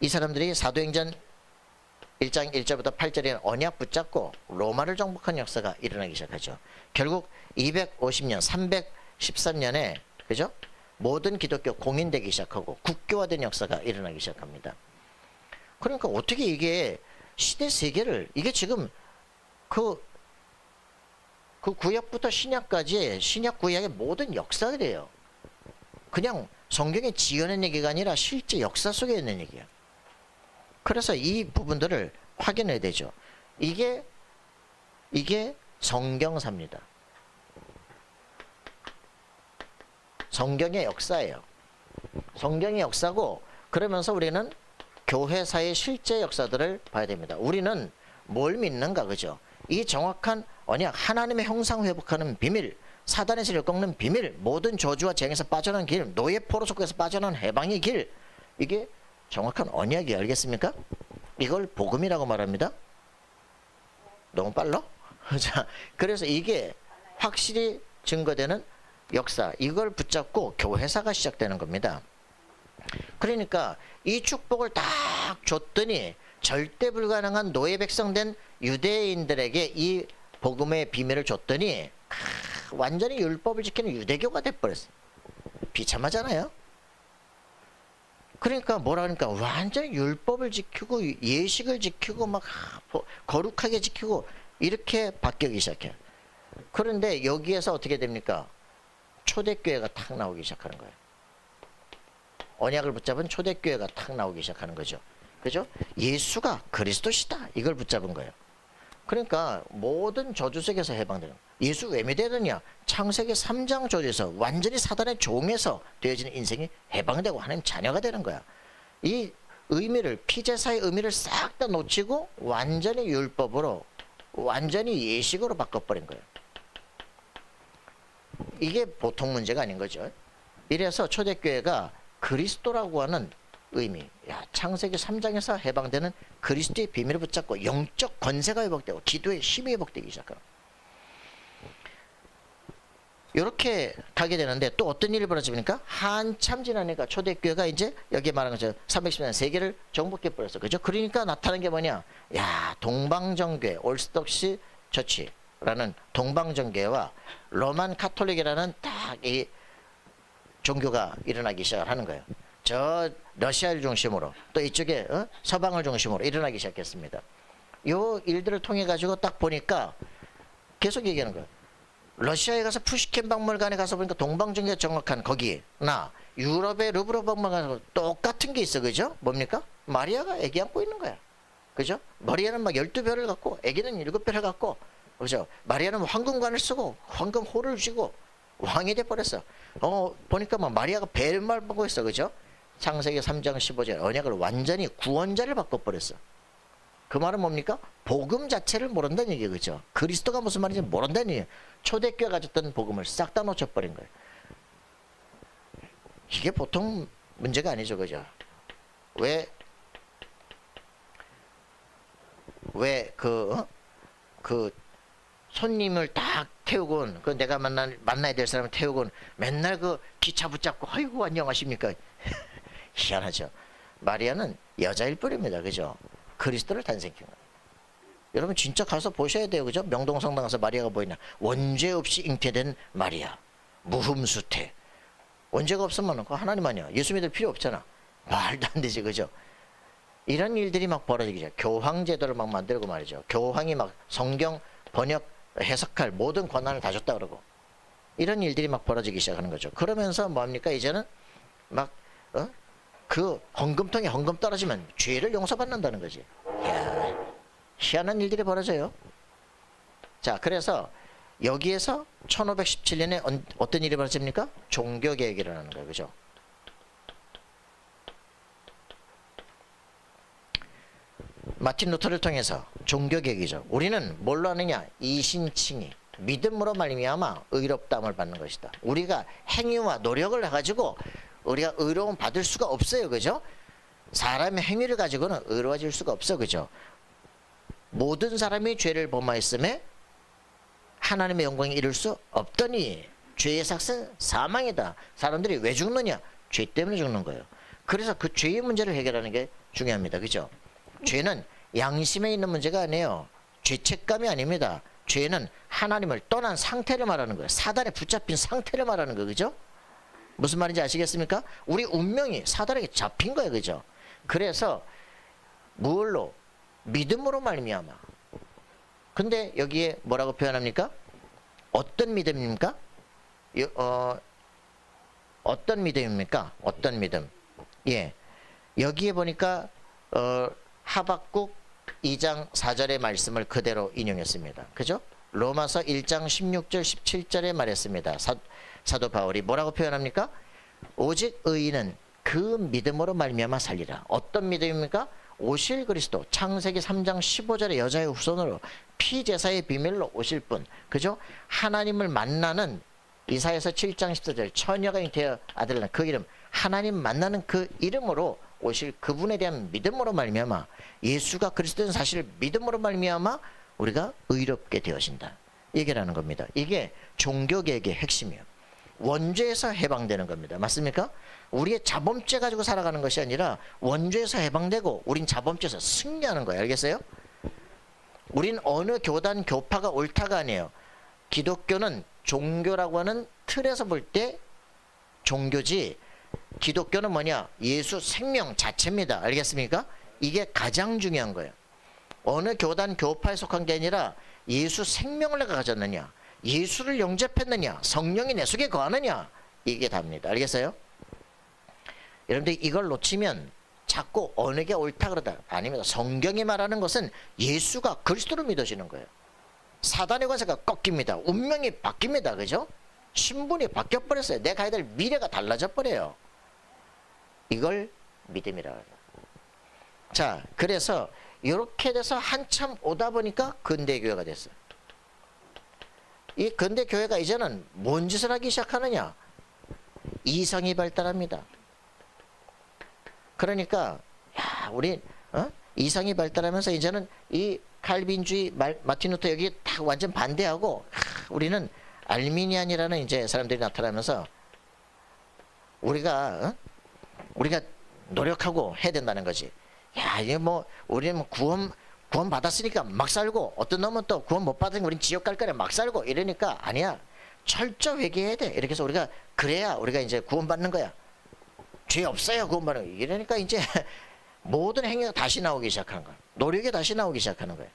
사람들이 사도행전 1장 1절부터 8절에 언약 붙잡고 로마를 정복한 역사가 일어나기 시작하죠. 결국 250년, 313년에 그죠? 모든 기독교 공인되기 시작하고 국교화된 역사가 일어나기 시작합니다. 그러니까 어떻게 이게 시대 세계를 이게 지금 그 구약부터 신약까지 신약 구약의 모든 역사들이에요. 그냥 성경에 지어낸 얘기가 아니라 실제 역사 속에 있는 얘기야. 그래서 이 부분들을 확인해야 되죠. 이게 성경사입니다. 성경의 역사예요. 성경의 역사고 그러면서 우리는 교회사의 실제 역사들을 봐야 됩니다. 우리는 뭘 믿는가 그죠? 이 정확한 언약 하나님의 형상 회복하는 비밀 사단의 세력을 꺾는 비밀 모든 저주와 쟁에서 빠져나는 길 노예 포로 속에서 빠져나는 해방의 길 이게 정확한 언약이 알겠습니까? 이걸 복음이라고 말합니다. 너무 빨라? 자, 그래서 이게 확실히 증거되는 역사 이걸 붙잡고 교회사가 시작되는 겁니다. 그러니까 이 축복을 딱 줬더니 절대 불가능한 노예 백성된 유대인들에게 이 복음의 비밀을 줬더니 완전히 율법을 지키는 유대교가 돼버렸어요. 비참하잖아요. 그러니까 뭐라 그러니까 완전히 율법을 지키고 예식을 지키고 막 거룩하게 지키고 이렇게 바뀌기 시작해요. 그런데 여기에서 어떻게 됩니까? 초대교회가 탁 나오기 시작하는 거예요. 언약을 붙잡은 초대교회가 탁 나오기 시작하는 거죠. 그죠? 예수가 그리스도시다. 이걸 붙잡은 거예요. 그러니까 모든 저주 속에서 해방되는 거예요. 예수 왜 믿어야 되느냐? 창세기 3장 저주에서 완전히 사단의 종에서 되어지는 인생이 해방되고 하나님 자녀가 되는 거야. 이 의미를 피제사의 의미를 싹 다 놓치고 완전히 율법으로 완전히 예식으로 바꿔버린 거예요. 이게 보통 문제가 아닌 거죠. 이래서 초대교회가 그리스도라고 하는 의미, 창세기 3장에서 해방되는 그리스도의 비밀을 붙잡고 영적 권세가 회복되고 기도의 힘이 회복되기 시작합니다. 이렇게 가게 되는데 또 어떤 일이 벌어집니까? 한참 지나니까 초대교회가 이제 여기 말한 것처럼 310년 세계를 정복해 버렸어. 그죠? 그러니까 나타난 게 뭐냐? 동방정교회, 올스톡시 처치라는 동방정교회와 로만 카톨릭이라는 딱 이 종교가 일어나기 시작하는 거예요. 저 러시아를 중심으로 또 이쪽에 서방을 중심으로 일어나기 시작했습니다. 요 일들을 통해 가지고 딱 보니까 계속 얘기하는 거예요. 러시아에 가서 푸시킨 박물관에 가서 보니까 동방정교가 정확한 거기나 유럽의 루브르 박물관에 가서 똑같은 게 있어. 그죠? 뭡니까? 마리아가 애기 안고 있는 거야. 그죠? 마리아는 막 12별을 갖고 애기는 7별을 갖고 그죠? 마리아는 황금관을 쓰고 황금호를 쥐고 왕이 돼버렸어. 보니까 막 마리아가 벨말 보고 있어. 그죠? 창세기 3장 15절 언약을 완전히 구원자를 바꿔버렸어. 그 말은 뭡니까? 복음 자체를 모른다는 얘기예요. 그죠? 그리스도가 무슨 말인지 모른다는 얘기예요. 초대교회가 가졌던 복음을 싹 다 놓쳐버린 거예요. 이게 보통 문제가 아니죠. 그죠? 왜 손님을 딱 태우곤 내가 만나야 될 사람을 태우곤 맨날 기차 붙잡고 아이고 안녕하십니까? 희한하죠. 마리아는 여자일 뿐입니다. 그죠? 그리스도를 탄생시킨 거예요. 여러분 진짜 가서 보셔야 돼요. 그죠? 명동성당 가서 마리아가 보이나 원죄 없이 잉태된 마리아 무흠수태. 원죄가 없으면 하나님 아니야. 예수 믿을 필요 없잖아. 말도 안 되지, 그죠? 이런 일들이 막 벌어지기 시작. 교황 제도를 막 만들고 말이죠. 교황이 막 성경 번역 해석할 모든 권한을 다 줬다 그러고 이런 일들이 막 벌어지기 시작하는 거죠. 그러면서 뭡니까? 이제는 막 그 헌금통에 헌금 떨어지면 죄를 용서받는다는 거지. 이야, 희한한 일들이 벌어져요. 자, 그래서 여기에서 1517년에 어떤 일이 벌어집니까? 종교개혁이 일어나는 거예요. 그죠? 마틴 루터를 통해서 종교개혁이죠. 우리는 뭘로 하느냐? 이신칭의 믿음으로 말미암아 의롭다함을 받는 것이다. 우리가 행위와 노력을 해가지고 우리가 의로움 받을 수가 없어요. 그죠? 사람의 행위를 가지고는 의로워질 수가 없어. 그죠? 모든 사람이 죄를 범하였음에 하나님의 영광에 이를 수 없더니 죄의 삭은 사망이다. 사람들이 왜 죽느냐? 죄 때문에 죽는 거예요. 그래서 그 죄의 문제를 해결하는 게 중요합니다. 그죠? 죄는 양심에 있는 문제가 아니에요. 죄책감이 아닙니다. 죄는 하나님을 떠난 상태를 말하는 거예요. 사단에 붙잡힌 상태를 말하는 거예요. 그죠? 무슨 말인지 아시겠습니까? 우리 운명이 사단에게 잡힌 거예요. 그죠? 그래서 무엇로? 믿음으로 말미암아. 근데 여기에 뭐라고 표현합니까? 어떤 믿음입니까? 어떤 믿음입니까? 어떤 믿음? 예, 여기에 보니까 하박국 2장 4절의 말씀을 그대로 인용했습니다. 그죠? 로마서 1장 16절 17절에 말했습니다. 사도 바울이 뭐라고 표현합니까? 오직 의인은 그 믿음으로 말미암아 살리라. 어떤 믿음입니까? 오실 그리스도. 창세기 3장 15절에 여자의 후손으로 피제사의 비밀로 오실 분. 그죠? 하나님을 만나는 이사야서 7장 14절 처녀가 잉태하여 아들을 낳은 그 이름, 하나님 만나는 그 이름으로 오실 그분에 대한 믿음으로 말미암아 예수가 그리스도인 사실을 믿음으로 말미암아 우리가 의롭게 되어진다. 얘기라는 겁니다. 이게 종교개혁의 핵심이에요. 원죄에서 해방되는 겁니다. 맞습니까? 우리의 자범죄 가지고 살아가는 것이 아니라 원죄에서 해방되고 우린 자범죄에서 승리하는 거예요. 알겠어요? 우린 어느 교단 교파가 옳다가 아니에요. 기독교는 종교라고 하는 틀에서 볼 때 종교지, 기독교는 뭐냐? 예수 생명 자체입니다. 알겠습니까? 이게 가장 중요한 거예요. 어느 교단 교파에 속한 게 아니라 예수 생명을 내가 가졌느냐, 예수를 영접했느냐, 성령이 내 속에 거하느냐, 이게 답니다. 알겠어요? 여러분들 이걸 놓치면 자꾸 어느 게 옳다 그러다. 아닙니다. 성경이 말하는 것은 예수가 그리스도를 믿어지는 거예요. 사단의 권세가 꺾입니다. 운명이 바뀝니다. 그죠? 신분이 바뀌어버렸어요. 내가 가야 될 미래가 달라져 버려요. 이걸 믿음이라고 해요. 자, 그래서 이렇게 돼서 한참 오다 보니까 근대교회가 됐어요. 이 근대교회가 이제는 뭔 짓을 하기 시작하느냐? 이성이 발달합니다. 그러니까 우리 이성이 발달하면서 이제는 이 칼빈주의 마틴 루터 여기 딱 완전 반대하고 우리는 알미니안이라는 이제 사람들이 나타나면서 우리가 노력하고 해야 된다는 거지. 야, 이게 뭐 우리는 뭐 구원 받았으니까 막 살고 어떤 놈은 또 구원 못 받으니까 우린 지옥 갈 거래 막 살고 이러니까 아니야. 철저 회개해야 돼. 이렇게 해서 우리가 그래야 우리가 이제 구원 받는 거야. 죄 없어요 구원 받는 거야. 이러니까 이제 모든 행위가 다시 나오기 시작하는 거야. 노력이 다시 나오기 시작하는 거야.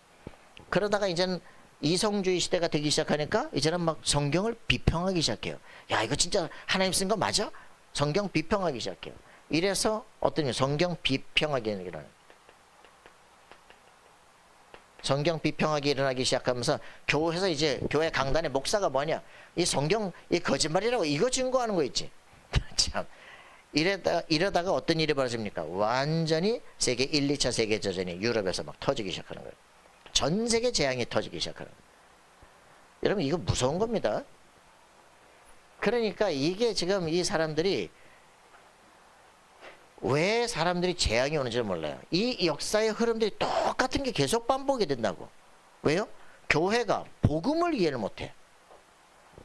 그러다가 이제는 이성주의 시대가 되기 시작하니까 이제는 막 성경을 비평하기 시작해요. 야, 이거 진짜 하나님 쓴 거 맞아? 성경 비평하기 시작해요. 이래서 어떤 성경 비평하기 일어나요. 성경 비평하기 일어나기 시작하면서 교회에서 이제 교회 강단의 목사가 뭐냐? 이 성경 이 거짓말이라고 이거 증거하는 거 있지. 참 이러다가 어떤 일이 벌어집니까? 완전히 세계 1, 2차 세계대전이 유럽에서 막 터지기 시작하는 거예요. 전 세계 재앙이 터지기 시작하는 거예요. 여러분 이거 무서운 겁니다. 그러니까 이게 지금 이 사람들이 왜 사람들이 재앙이 오는지 몰라요. 이 역사의 흐름들이 똑같은 게 계속 반복이 된다고. 왜요? 교회가 복음을 이해를 못해.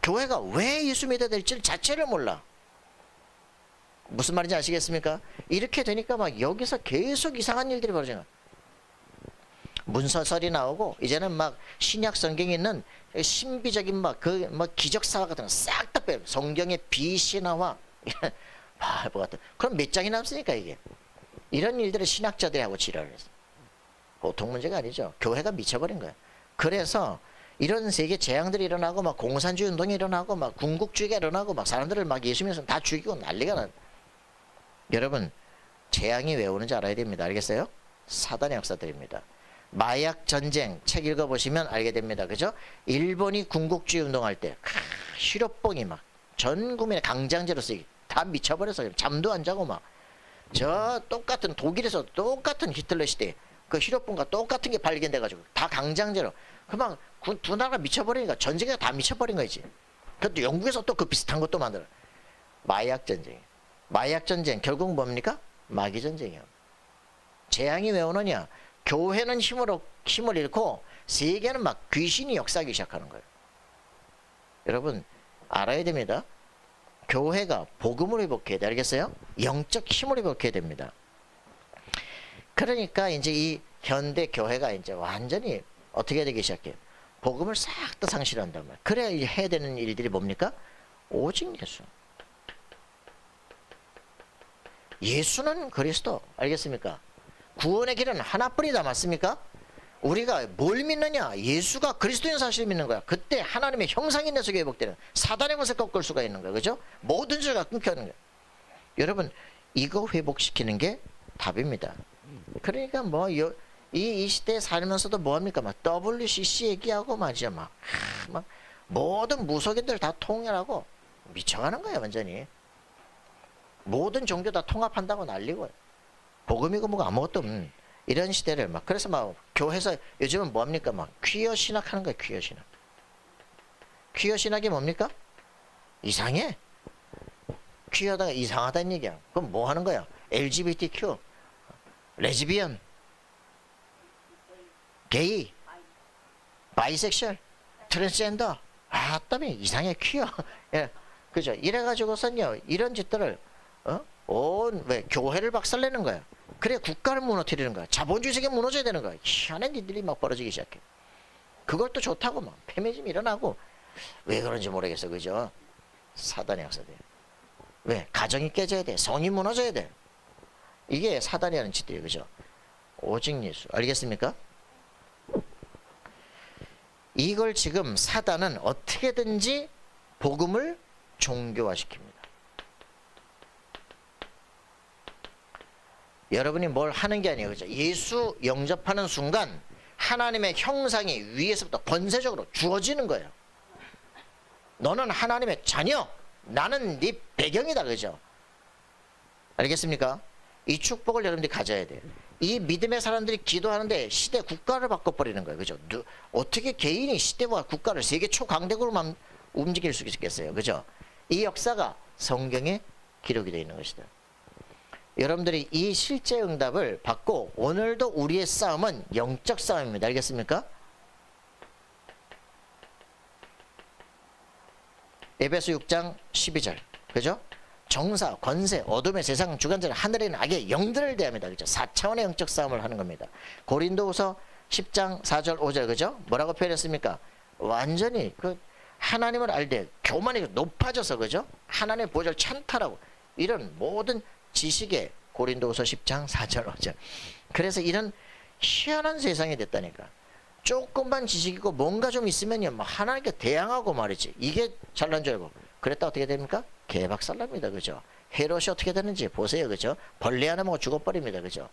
교회가 왜 예수 믿어야 될지 자체를 몰라. 무슨 말인지 아시겠습니까? 이렇게 되니까 막 여기서 계속 이상한 일들이 벌어져요. 문서설이 나오고 이제는 막 신약 성경에 있는 신비적인 막 기적 사화 같은 거 싹 다 빼요. 성경의 비신화와 바보 같은. 그럼 몇 장이 남습니까 이게? 이런 일들을 신학자들이 하고 지랄을 했어요. 보통 문제가 아니죠. 교회가 미쳐버린 거예요. 그래서 이런 세계 재앙들이 일어나고 막 공산주의 운동이 일어나고 막 군국주의가 일어나고 막 사람들을 막 예수 믿어서 다 죽이고 난리가 나. 여러분 재앙이 왜 오는지 알아야 됩니다. 알겠어요? 사단의 역사들입니다. 마약 전쟁 책 읽어보시면 알게 됩니다. 그죠? 일본이 군국주의 운동할 때 시럽봉이 막 전 국민의 강장제로 쓰기 다 미쳐버려서 잠도 안 자고 막 저 똑같은 독일에서 똑같은 히틀러 시대 그 히로폰과 똑같은 게 발견돼가지고 다 강장제로 그만 두 나라가 미쳐버리니까 전 세계가 다 미쳐버린 거지. 그것도 영국에서 또 그 비슷한 것도 만들어. 마약 전쟁. 마약 전쟁 결국 뭡니까? 마귀 전쟁이야. 재앙이 왜 오느냐? 교회는 힘을 잃고 세계는 막 귀신이 역사하기 시작하는 거예요. 여러분 알아야 됩니다. 교회가 복음을 회복해야 돼. 알겠어요? 영적 힘을 회복해야 됩니다. 그러니까 이제 이 현대 교회가 이제 완전히 어떻게 되기 시작해요? 복음을 싹 다 상실한단 말이에요. 그래야 해야 되는 일들이 뭡니까? 오직 예수. 예수는 그리스도. 알겠습니까? 구원의 길은 하나뿐이다. 맞습니까? 우리가 뭘 믿느냐? 예수가 그리스도인 사실을 믿는 거야. 그때 하나님의 형상이 내 속에 회복되는 사단의 것을 꺾을 수가 있는 거야. 그죠? 모든 죄가 끊겨는 거야. 여러분 이거 회복시키는 게 답입니다. 그러니까 뭐 이 시대에 살면서도 뭐합니까? 막 WCC 얘기하고 말이죠. 막 모든 무속인들 다 통일하고 미쳐가는 거예요. 완전히. 모든 종교 다 통합한다고 난리고 복음이고 뭐가 아무것도 없는 이런 시대를 막 그래서 막 교회에서 요즘은 뭐합니까? 막 퀴어 신학 하는 거예요. 퀴어 신학. 퀴어 신학이 뭡니까? 이상해. 퀴어다가 이상하다는 얘기야. 그럼 뭐 하는 거야? LGBTQ, 레즈비언, 게이, 바이섹슈얼, 트랜스젠더. 아따미 이상해 퀴어. 예, 그죠? 이래가지고선요 이런 짓들을 왜 교회를 박살내는 거야. 그래 국가를 무너뜨리는 거야. 자본주의 세계 무너져야 되는 거야. 희한한 일들이 막 벌어지기 시작해. 그것도 좋다고 막 페미니즘이 일어나고 왜 그런지 모르겠어. 그죠? 사단의 역사들. 왜? 가정이 깨져야 돼. 성이 무너져야 돼. 이게 사단이 하는 짓들이에요. 그죠? 오직 예수. 알겠습니까? 이걸 지금 사단은 어떻게든지 복음을 종교화시킵니다. 여러분이 뭘 하는 게 아니에요. 그죠? 예수 영접하는 순간 하나님의 형상이 위에서부터 권세적으로 주어지는 거예요. 너는 하나님의 자녀, 나는 네 배경이다. 그죠? 알겠습니까? 이 축복을 여러분들이 가져야 돼요. 이 믿음의 사람들이 기도하는데 시대 국가를 바꿔버리는 거예요. 그죠? 어떻게 개인이 시대와 국가를 세계 초강대국으로만 움직일 수 있겠어요. 그죠? 이 역사가 성경에 기록이 되어 있는 것이다. 여러분들이 이 실제 응답을 받고 오늘도 우리의 싸움은 영적 싸움입니다. 알겠습니까? 에베소 6장 12절. 그죠? 정사, 권세, 어둠의 세상 주관자를 하늘에 있는 악의 영들을 대합니다. 그죠? 4차원의 영적 싸움을 하는 겁니다. 고린도후서 10장 4절 5절. 그죠? 뭐라고 표현했습니까? 완전히 그 하나님을 알되 교만이 높아져서 그죠? 하나님의 보좌를 찬탈하고 이런 모든 지식에 고린도후서 10장 4절 5절. 그래서 이런 희한한 세상이 됐다니까. 조금만 지식이고 뭔가 좀 있으면요 뭐 하나님께 대항하고 말이지. 이게 잘난 줄 알고 그랬다 어떻게 됩니까? 개박살납니다. 그죠? 헤롯이 어떻게 되는지 보세요. 그죠? 벌레 하나 먹어 죽어버립니다. 그죠?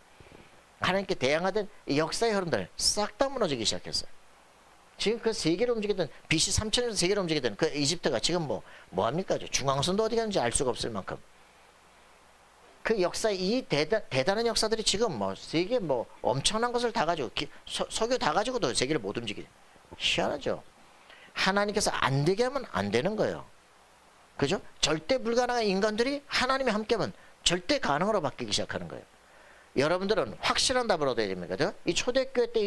하나님께 대항하던 이 역사의 흐름들 싹 다 무너지기 시작했어요. 지금 그 세계를 움직이던 BC 3000년에서 세계를 움직이던 그 이집트가 지금 뭐합니까? 중앙선도 어디 갔는지 알 수가 없을 만큼 그 역사 이 대단한 역사들이 지금 뭐 세계 뭐 엄청난 것을 다 가지고 석유 다 가지고도 세계를 못 움직이죠. 희한하죠. 하나님께서 안 되게 하면 안 되는 거예요. 그죠? 절대 불가능한 인간들이 하나님이 함께하면 절대 가능으로 바뀌기 시작하는 거예요. 여러분들은 확실한 답을 얻어야 됩니다. 그죠? 이 초대교회 때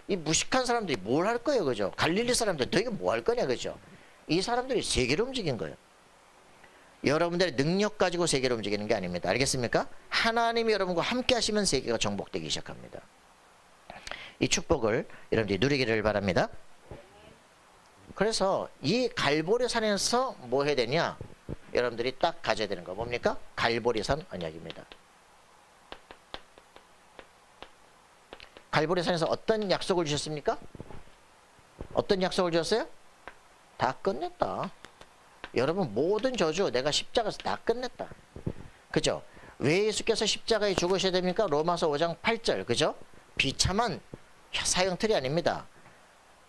이 무식한 사람들이 뭘 할 거예요. 그죠? 갈릴리 사람들 너희가 뭐 할 거냐. 그죠? 이 사람들이 세계를 움직인 거예요. 여러분들의 능력 가지고 세계를 움직이는 게 아닙니다. 알겠습니까? 하나님이 여러분과 함께 하시면 세계가 정복되기 시작합니다. 이 축복을 여러분들이 누리기를 바랍니다. 그래서 이 갈보리산에서 뭐 해야 되냐? 여러분들이 딱 가져야 되는 거 뭡니까? 갈보리산 언약입니다. 갈보리 산에서 어떤 약속을 주셨습니까? 어떤 약속을 주셨어요? 다 끝냈다. 여러분 모든 저주 내가 십자가에서 다 끝냈다. 그죠? 왜 예수께서 십자가에 죽으셔야 됩니까? 로마서 5장 8절. 그죠? 비참한 사형틀이 아닙니다.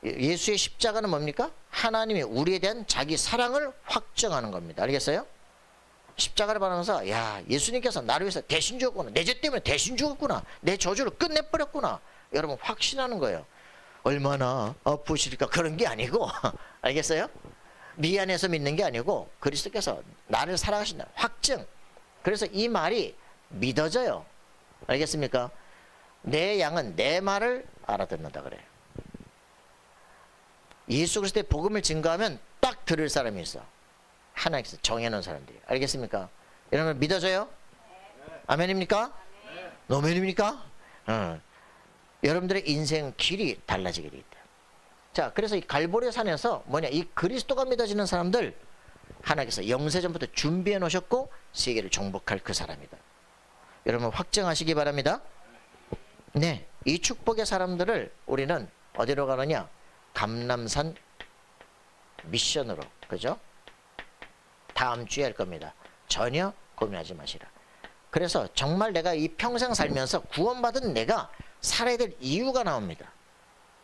예수의 십자가는 뭡니까? 하나님이 우리에 대한 자기 사랑을 확정하는 겁니다. 알겠어요? 십자가를 바라면서 야, 예수님께서 나를 위해서 대신 죽었구나. 내 죄 때문에 대신 죽었구나. 내 저주를 끝내버렸구나. 여러분 확신하는 거예요. 얼마나 아프실까 그런 게 아니고 알겠어요? 미안해서 믿는 게 아니고 그리스도께서 나를 사랑하신다. 확증. 그래서 이 말이 믿어져요. 알겠습니까? 내 양은 내 말을 알아듣는다 그래요. 예수 그리스도의 복음을 증거하면 딱 들을 사람이 있어. 하나님께서 정해놓은 사람들이. 알겠습니까? 여러분 믿어져요? 아멘입니까? 노멘입니까? 여러분들의 인생 길이 달라지게 돼 있다. 자, 그래서 이 갈보리 산에서 뭐냐, 이 그리스도가 믿어지는 사람들 하나님께서 영세전부터 준비해 놓으셨고 세계를 정복할 그 사람이다. 여러분 확정하시기 바랍니다. 네, 이 축복의 사람들을 우리는 어디로 가느냐? 감람산 미션으로, 그죠? 다음 주에 할 겁니다. 전혀 고민하지 마시라. 그래서 정말 내가 이 평생 살면서 구원받은 내가 살아야 될 이유가 나옵니다.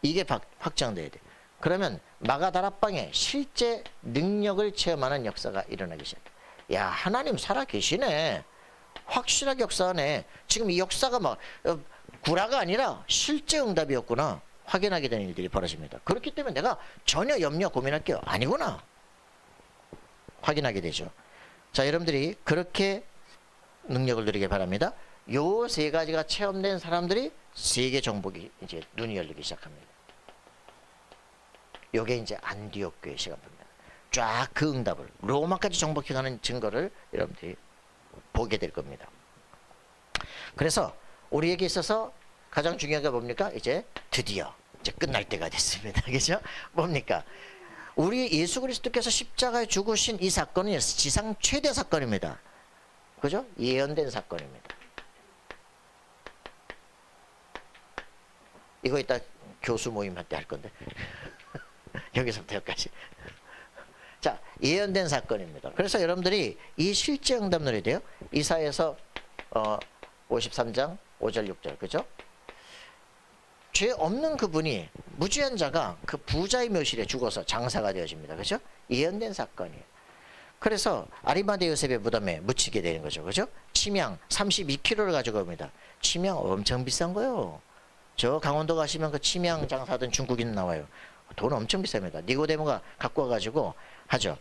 이게 확정돼야 돼. 그러면 마가다락방에 실제 능력을 체험하는 역사가 일어나기 시작해. 야, 하나님 살아 계시네. 확실하게 역사하네. 지금 이 역사가 막 구라가 아니라 실제 응답이었구나. 확인하게 되는 일들이 벌어집니다. 그렇기 때문에 내가 전혀 염려 고민할 게 아니구나. 확인하게 되죠. 자, 여러분들이 그렇게 능력을 누리길 바랍니다. 요 세 가지가 체험된 사람들이 세계 정복이 이제 눈이 열리기 시작합니다. 요게 이제 안디옥 교회 시간입니다. 쫙 그 응답을 로마까지 정복해가는 증거를 여러분들이 보게 될 겁니다. 그래서 우리에게 있어서 가장 중요한 게 뭡니까? 이제 드디어 이제 끝날 때가 됐습니다. 그죠? 뭡니까? 우리 예수 그리스도께서 십자가에 죽으신 이 사건은 지상 최대 사건입니다. 그죠? 예언된 사건입니다. 이거 이따 교수 모임 할 때 할 건데 여기서부터 여기까지. 자, 예언된 사건입니다. 그래서 여러분들이 이 실제 응답 누려야 돼요. 이사야서 53장 5절 6절. 그죠? 죄 없는 그분이 무죄한 자가 그 부자의 묘실에 죽어서 장사가 되어집니다. 그죠? 예언된 사건이에요. 그래서 아리마대 요셉의 무덤에 묻히게 되는 거죠. 그죠? 침향 32kg를 가져갑니다. 침향 엄청 비싼 거예요. 저 강원도 가시면 그 침향 장사하던 중국인 나와요. 돈 엄청 비쌉니다. 니고데모가 갖고 와가지고 하죠.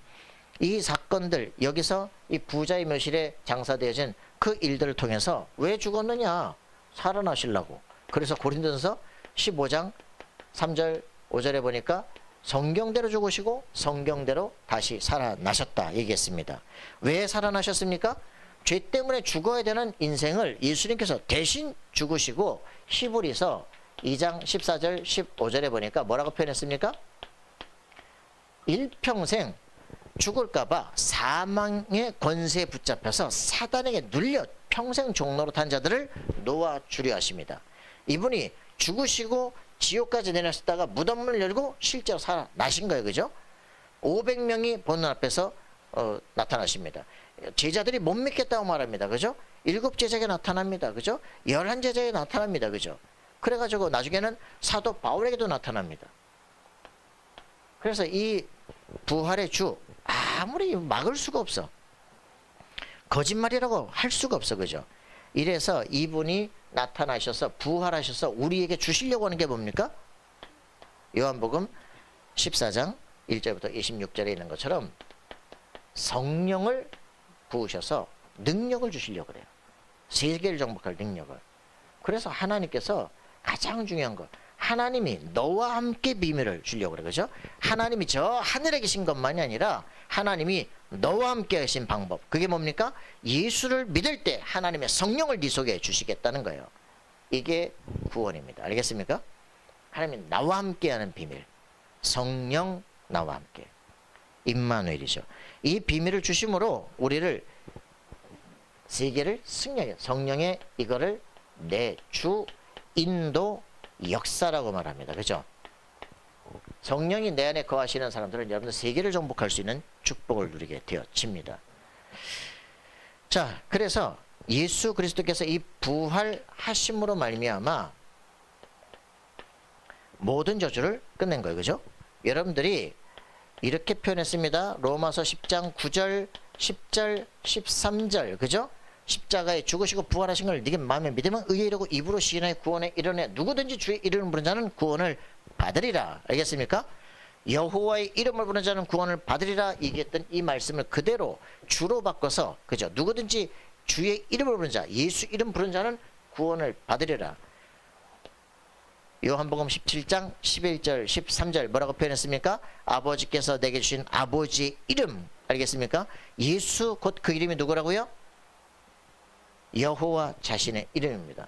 이 사건들, 여기서 이 부자의 묘실에 장사되어진 그 일들을 통해서 왜 죽었느냐? 살아나시려고. 그래서 고린도전서 15장 3절 5절에 보니까 성경대로 죽으시고 성경대로 다시 살아나셨다 얘기했습니다. 왜 살아나셨습니까? 죄 때문에 죽어야 되는 인생을 예수님께서 대신 죽으시고 히브리서 2장 14절 15절에 보니까 뭐라고 표현했습니까? 일평생 죽을까봐 사망의 권세에 붙잡혀서 사단에게 눌려 평생 종로로 탄 자들을 놓아주려 하십니다. 이분이 죽으시고 지옥까지 내려셨다가 무덤문을 열고 실제로 살아나신 거예요. 그죠? 500명이 보는 앞에서 나타나십니다. 제자들이 못 믿겠다고 말합니다. 그죠? 7제자에게 나타납니다. 그죠? 11제자에게 나타납니다. 그죠? 그래가지고 나중에는 사도 바울에게도 나타납니다. 그래서 이 부활의 주 아무리 막을 수가 없어. 거짓말이라고 할 수가 없어. 그죠? 이래서 이분이 나타나셔서 부활하셔서 우리에게 주시려고 하는 게 뭡니까? 요한복음 14장 1절부터 26절에 있는 것처럼 성령을 부으셔서 능력을 주시려고 그래요. 세계를 정복할 능력을. 그래서 하나님께서 가장 중요한 것, 하나님이 너와 함께 비밀을 주려고 그래요. 그죠? 하나님이 저 하늘에 계신 것만이 아니라 하나님이 너와 함께 하신 방법, 그게 뭡니까? 예수를 믿을 때 하나님의 성령을 네 속에 주시겠다는 거예요. 이게 구원입니다. 알겠습니까? 하나님이 나와 함께 하는 비밀, 성령 나와 함께, 임마누엘이죠. 이 비밀을 주심으로 우리를 세계를 승리하게, 성령의 이거를 내 주 인도 역사라고 말합니다. 그죠? 성령이 내 안에 거하시는 사람들은 여러분들 세계를 정복할 수 있는 축복을 누리게 되어집니다. 자, 그래서 예수 그리스도께서 이 부활하심으로 말미암아 모든 저주를 끝낸 거예요. 그죠? 여러분들이 이렇게 표현했습니다. 로마서 10장 9절, 10절, 13절. 그죠? 십자가에 죽으시고 부활하신 걸 네게 마음에 믿으면 의에 이르고 입으로 시인하여 구원에 이르네. 누구든지 주의 이름을 부르는 자는 구원을 받으리라. 알겠습니까? 여호와의 이름을 부르는 자는 구원을 받으리라 얘기했던 이 말씀을 그대로 주로 바꿔서, 그죠? 누구든지 주의 이름을 부르는 자, 예수 이름 부르는 자는 구원을 받으리라. 요한복음 17장 11절 13절 뭐라고 표현했습니까? 아버지께서 내게 주신 아버지의 이름. 알겠습니까? 예수 곧 그 이름이 누구라고요? 여호와 자신의 이름입니다.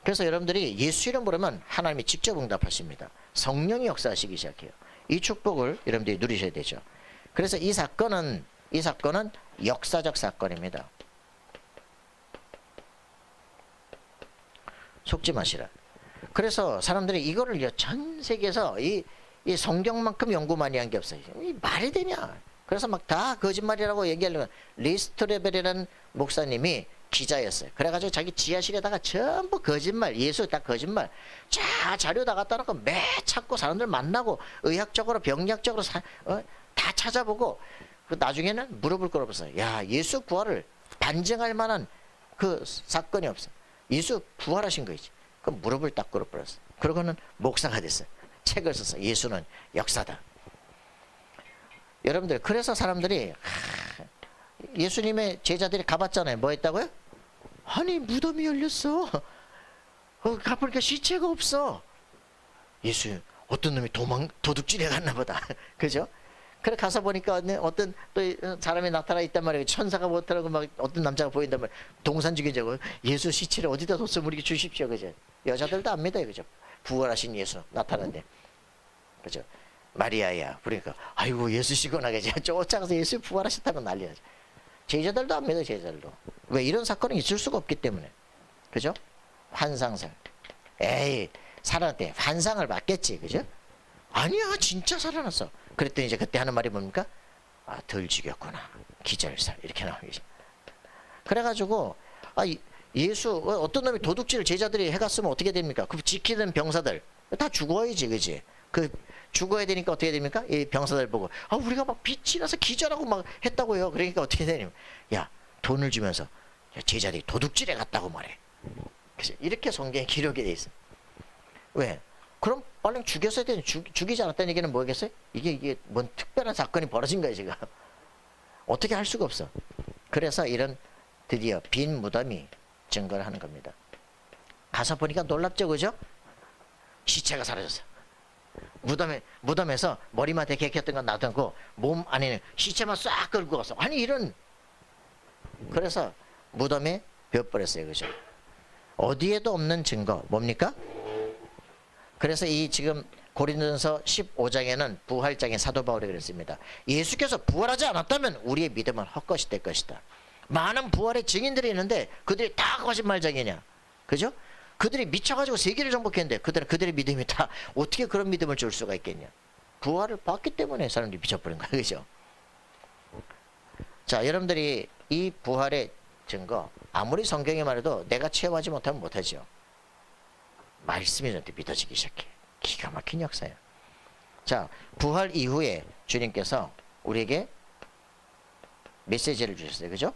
그래서 여러분들이 예수 이름 부르면 하나님이 직접 응답하십니다. 성령이 역사하시기 시작해요. 이 축복을 여러분들이 누리셔야 되죠. 그래서 이 사건은 역사적 사건입니다. 속지 마시라. 그래서 사람들이 이거를 전 세계에서 이 성경만큼 연구 많이 한 게 없어요. 이 말이 되냐? 그래서 막 다 거짓말이라고 얘기하려면 리스트레벨이라는 목사님이 기자였어요. 그래가지고 자기 지하실에다가 전부 거짓말, 예수 다 거짓말, 자료 다 갖다 놓고 매 찾고 사람들 만나고 의학적으로 병리학적으로 다 찾아보고 나중에는 무릎을 꿇어버렸어요. 야, 예수 부활을 반증할 만한 그 사건이 없어. 예수 부활하신 거이지. 그 무릎을 딱 꿇어버렸어. 그러고는 목사가 됐어요. 책을 써서 예수는 역사다. 여러분들, 그래서 사람들이 예수님의 제자들이 가봤잖아요. 뭐 했다고요? 아니, 무덤이 열렸어. 가보니까 시체가 없어. 예수, 어떤 놈이 도둑질해 갔나 보다. 그죠? 그래 가서 보니까 어떤 또 사람이 나타나 있단 말이에요. 천사가 못하라고 막 어떤 남자가 보인단 말이에요. 동산 죽이자고 예수 시체를 어디다 뒀으면 우리에게 주십시오. 그죠? 여자들도 안 믿어요. 그죠? 부활하신 예수 나타난대. 그죠? 마리아야. 그러니까 아이고 예수시구나. 그죠? 쫓아가서 예수 부활하셨다고 난리나죠. 제자들도 안 믿어요. 제자들도. 왜? 이런 사건은 있을 수가 없기 때문에. 그죠? 환상설. 에이, 살아났대. 환상을 봤겠지. 그죠? 아니야, 진짜 살아났어. 그랬더니 이제 그때 하는 말이 뭡니까? 아, 덜 죽였구나. 기절살. 이렇게 나오죠. 그래가지고 예수 어떤 놈이 도둑질을 제자들이 해갔으면 어떻게 됩니까? 그 지키는 병사들 다 죽어야지. 그지? 그 죽어야 되니까 어떻게 됩니까? 이 병사들 보고 우리가 막 빛이 나서 기절하고 막 했다고요. 그러니까 어떻게 되냐면 야, 돈을 주면서 야, 제자들이 도둑질해 갔다고 말해. 그래서 이렇게 성경에 기록이 돼 있어. 왜? 그럼 빨리 죽였어야 되는 죽이지 않았다는 얘기는 뭐겠어요? 이게 뭔 특별한 사건이 벌어진 거예요 지금. 어떻게 할 수가 없어. 그래서 이런 드디어 빈 무덤이 증거를 하는 겁니다. 가서 보니까 놀랍죠, 그죠? 시체가 사라졌어. 무덤에서 머리맡에 개켰던 건 놔두고 몸 안에는 시체만 싹 끌고 가서 아니 이런. 그래서 무덤에 베어버렸어요, 그죠? 어디에도 없는 증거 뭡니까? 그래서 이 지금 고린도전서 15장에는 부활장의 사도 바울이 그랬습니다. 예수께서 부활하지 않았다면 우리의 믿음은 헛것이 될 것이다. 많은 부활의 증인들이 있는데 그들이 다 거짓말장이냐? 그죠? 그들이 미쳐가지고 세계를 정복했는데 그들의 믿음이 다 어떻게 그런 믿음을 줄 수가 있겠냐? 부활을 봤기 때문에 사람들이 미쳐버린 거예요. 그죠? 자, 여러분들이 이 부활의 증거 아무리 성경이 말해도 내가 체험하지 못하면 못하죠. 말씀이 저한테 믿어지기 시작해. 기가 막힌 역사예요. 자, 부활 이후에 주님께서 우리에게 메시지를 주셨어요. 그죠?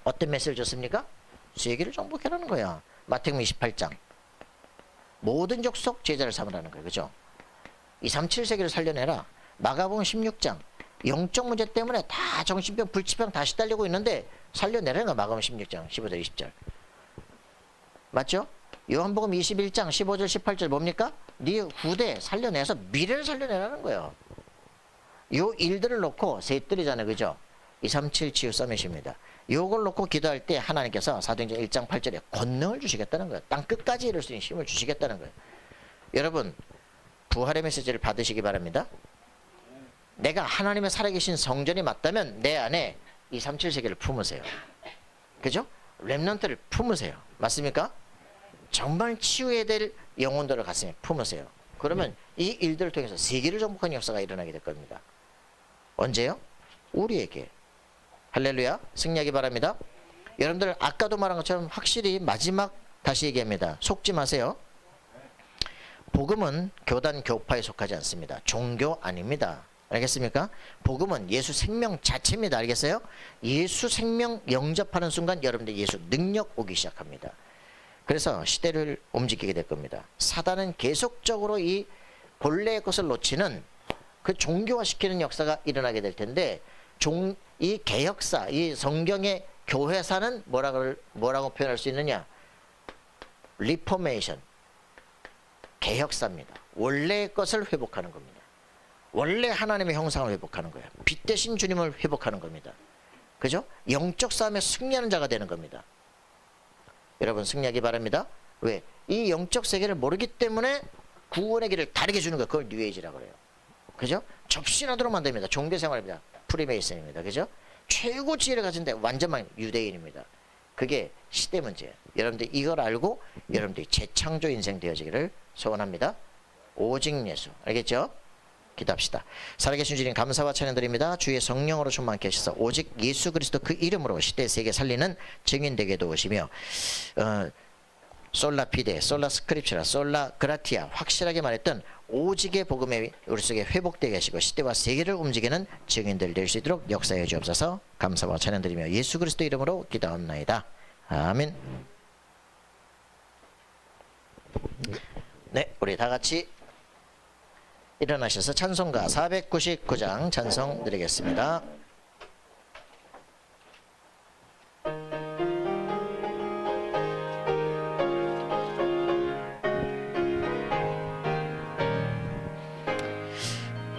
어떤 메시지를 줬습니까? 세계를 정복해라는 거야. 마태복음 28장 모든 족속 제자를 삼으라는 거예요. 그죠? 237세기를 살려내라. 마가복음 16장 영적 문제 때문에 다 정신병 불치병 다 시달리고 있는데 살려내라는 거야. 마가복음 16장 15절 20절 맞죠? 요한복음 21장 15절 18절 뭡니까? 네 후대 살려내서 미래를 살려내라는 거예요. 요 일들을 놓고 셋들이잖아요. 그죠? 237 치유 서밋입니다. 요걸 놓고 기도할 때 하나님께서 사도행전 1장 8절에 권능을 주시겠다는 거예요. 땅 끝까지 이룰 수 있는 힘을 주시겠다는 거예요. 여러분 부활의 메시지를 받으시기 바랍니다. 내가 하나님의 살아계신 성전이 맞다면 내 안에 237세계를 품으세요. 그죠? 렘넌트를 품으세요. 맞습니까? 정말 치유해야 될 영혼들을 가슴에 품으세요. 그러면 이 일들을 통해서 세계를 정복하는 역사가 일어나게 될 겁니다. 언제요? 우리에게. 할렐루야. 승리하기 바랍니다. 여러분들 아까도 말한 것처럼 확실히 마지막 다시 얘기합니다. 속지 마세요. 복음은 교단 교파에 속하지 않습니다. 종교 아닙니다. 알겠습니까? 복음은 예수 생명 자체입니다. 알겠어요? 예수 생명 영접하는 순간 여러분들 예수 능력 오기 시작합니다. 그래서 시대를 움직이게 될 겁니다. 사단은 계속적으로 이 본래의 것을 놓치는 그 종교화시키는 역사가 일어나게 될 텐데 이 개혁사, 이 성경의 교회사는 뭐라고 표현할 수 있느냐? 리포메이션, 개혁사입니다. 원래의 것을 회복하는 겁니다. 원래 하나님의 형상을 회복하는 거예요. 빛 대신 주님을 회복하는 겁니다. 그죠? 영적 싸움에 승리하는 자가 되는 겁니다. 여러분 승리하기 바랍니다. 왜? 이 영적 세계를 모르기 때문에 구원의 길을 다르게 주는 거예요. 그걸 뉴에이지라고 그래요. 그죠? 접신하도록 만듭니다. 종교생활입니다. 프리메이슨입니다. 그죠? 최고 지혜를 가진데 완전만 유대인입니다. 그게 시대 문제예요. 여러분들 이걸 알고 여러분들이 재창조 인생 되어지기를 소원합니다. 오직 예수. 알겠죠? 기도합시다. 살아계신 주님 감사와 찬양드립니다. 주의 성령으로 충만케 하셔서 오직 예수 그리스도 그 이름으로 시대 세계 살리는 증인 되게 도우시며 솔라 피데, 솔라 스크립처라, 솔라 그라티아 확실하게 말했던 오직의 복음에 우리 속에 회복되게 하시고 시대와 세계를 움직이는 증인들 될 수 있도록 역사해 주옵소서. 감사와 찬양드리며 예수 그리스도 이름으로 기도합나이다. 아멘. 네, 우리 다 같이 일어나셔서 찬송가 499장 찬송 드리겠습니다.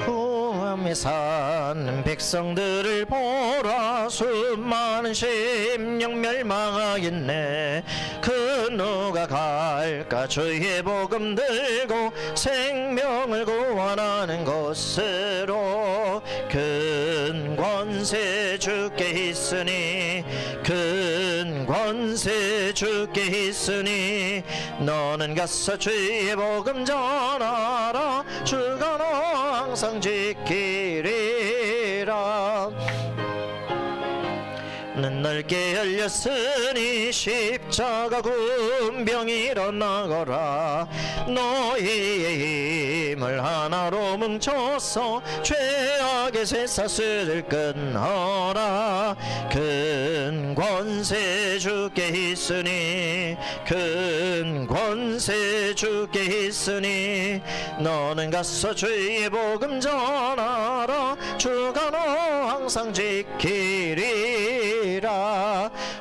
구함에 사는 백성들을 보라 수많은 심령 멸망하겠네. 그 누가 갈까 주의 복음 들고 생명을 구원하는 곳으로. 큰 권세 주께 있으니 큰 권세 주께 있으니 너는 가서 주의 복음 전하라. 주가 너 항상 지키리라. 는 넓게 열렸으니 십자가 군병이 일어나거라. 너희의 힘을 하나로 뭉쳐서 죄악의 쇠사슬을 끊어라. 큰 권세 주께 있으니 큰 권세 주께 있으니 너는 가서 주의 복음 전하라. 주가 너 항상 지키리라.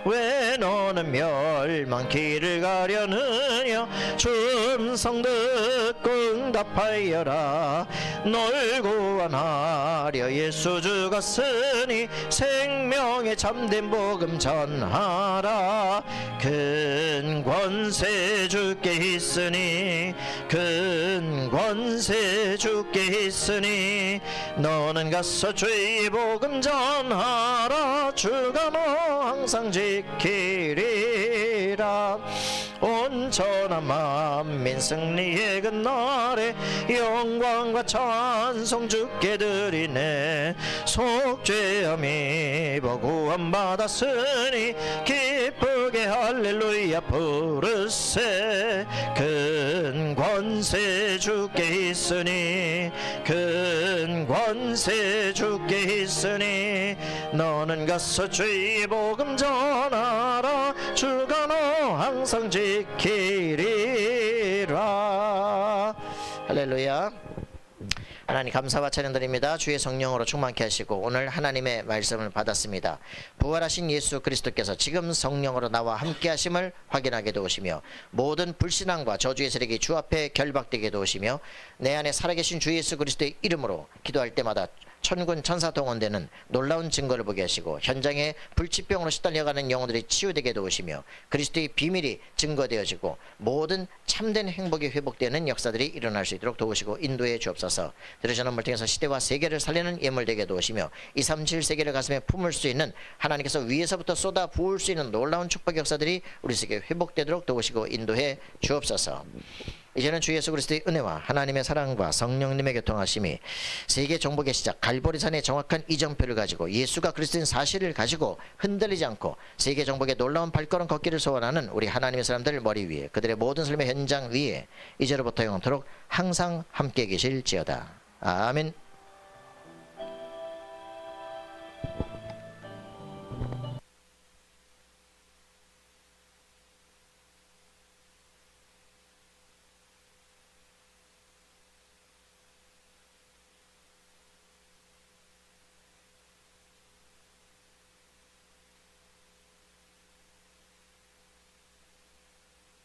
왜 너는 멸망길을 가려느냐. 충성 듣고 응답하여라. 널 구원하려 예수 죽었으니 생명의 참된 복음 전하라. 큰 권세 주께 있으니 큰 권세 주께 있으니 너는 가서 주의 복음 전하라. 주가 너 항상 지키리라. 온전한 만민 승리의 그날에 영광과 찬송 주께 드리네. 속죄함 입어 구원받았으니 기쁘게 할렐루야 부르세. 큰 권세 주께 있으니 큰 권세 주께 있으니 너는 가서 주의 복음 전하라. 주가 너 항상 지키리라. 할렐루야. 하나님 감사와 찬양드립니다. 주의 성령으로 충만케 하시고 오늘 하나님의 말씀을 받았습니다. 부활하신 예수 그리스도께서 지금 성령으로 나와 함께 하심을 확인하게 도우시며 모든 불신앙과 저주의 세력이 주 앞에 결박되게 도우시며 내 안에 살아계신 주 예수 그리스도의 이름으로 기도할 때마다 천군 천사 동원되는 놀라운 증거를 보게 하시고 현장에 불치병으로 시달려가는 영혼들이 치유되게 도우시며 그리스도의 비밀이 증거되어지고 모든 참된 행복이 회복되는 역사들이 일어날 수 있도록 도우시고 인도해 주옵소서. 들으시는 물통에서 시대와 세계를 살리는 예물되게 도우시며 237 세계를 가슴에 품을 수 있는 하나님께서 위에서부터 쏟아 부을 수 있는 놀라운 축복 역사들이 우리 세계에 회복되도록 도우시고 인도해 주옵소서. 이제는 주 예수 그리스도의 은혜와 하나님의 사랑과 성령님의 교통하심이 세계 정복의 시작 갈보리산의 정확한 이정표를 가지고 예수가 그리스도인 사실을 가지고 흔들리지 않고 세계 정복의 놀라운 발걸음 걷기를 소원하는 우리 하나님의 사람들 머리 위에 그들의 모든 삶의 현장 위에 이제로부터 영원토록 항상 함께 계실지어다. 아멘.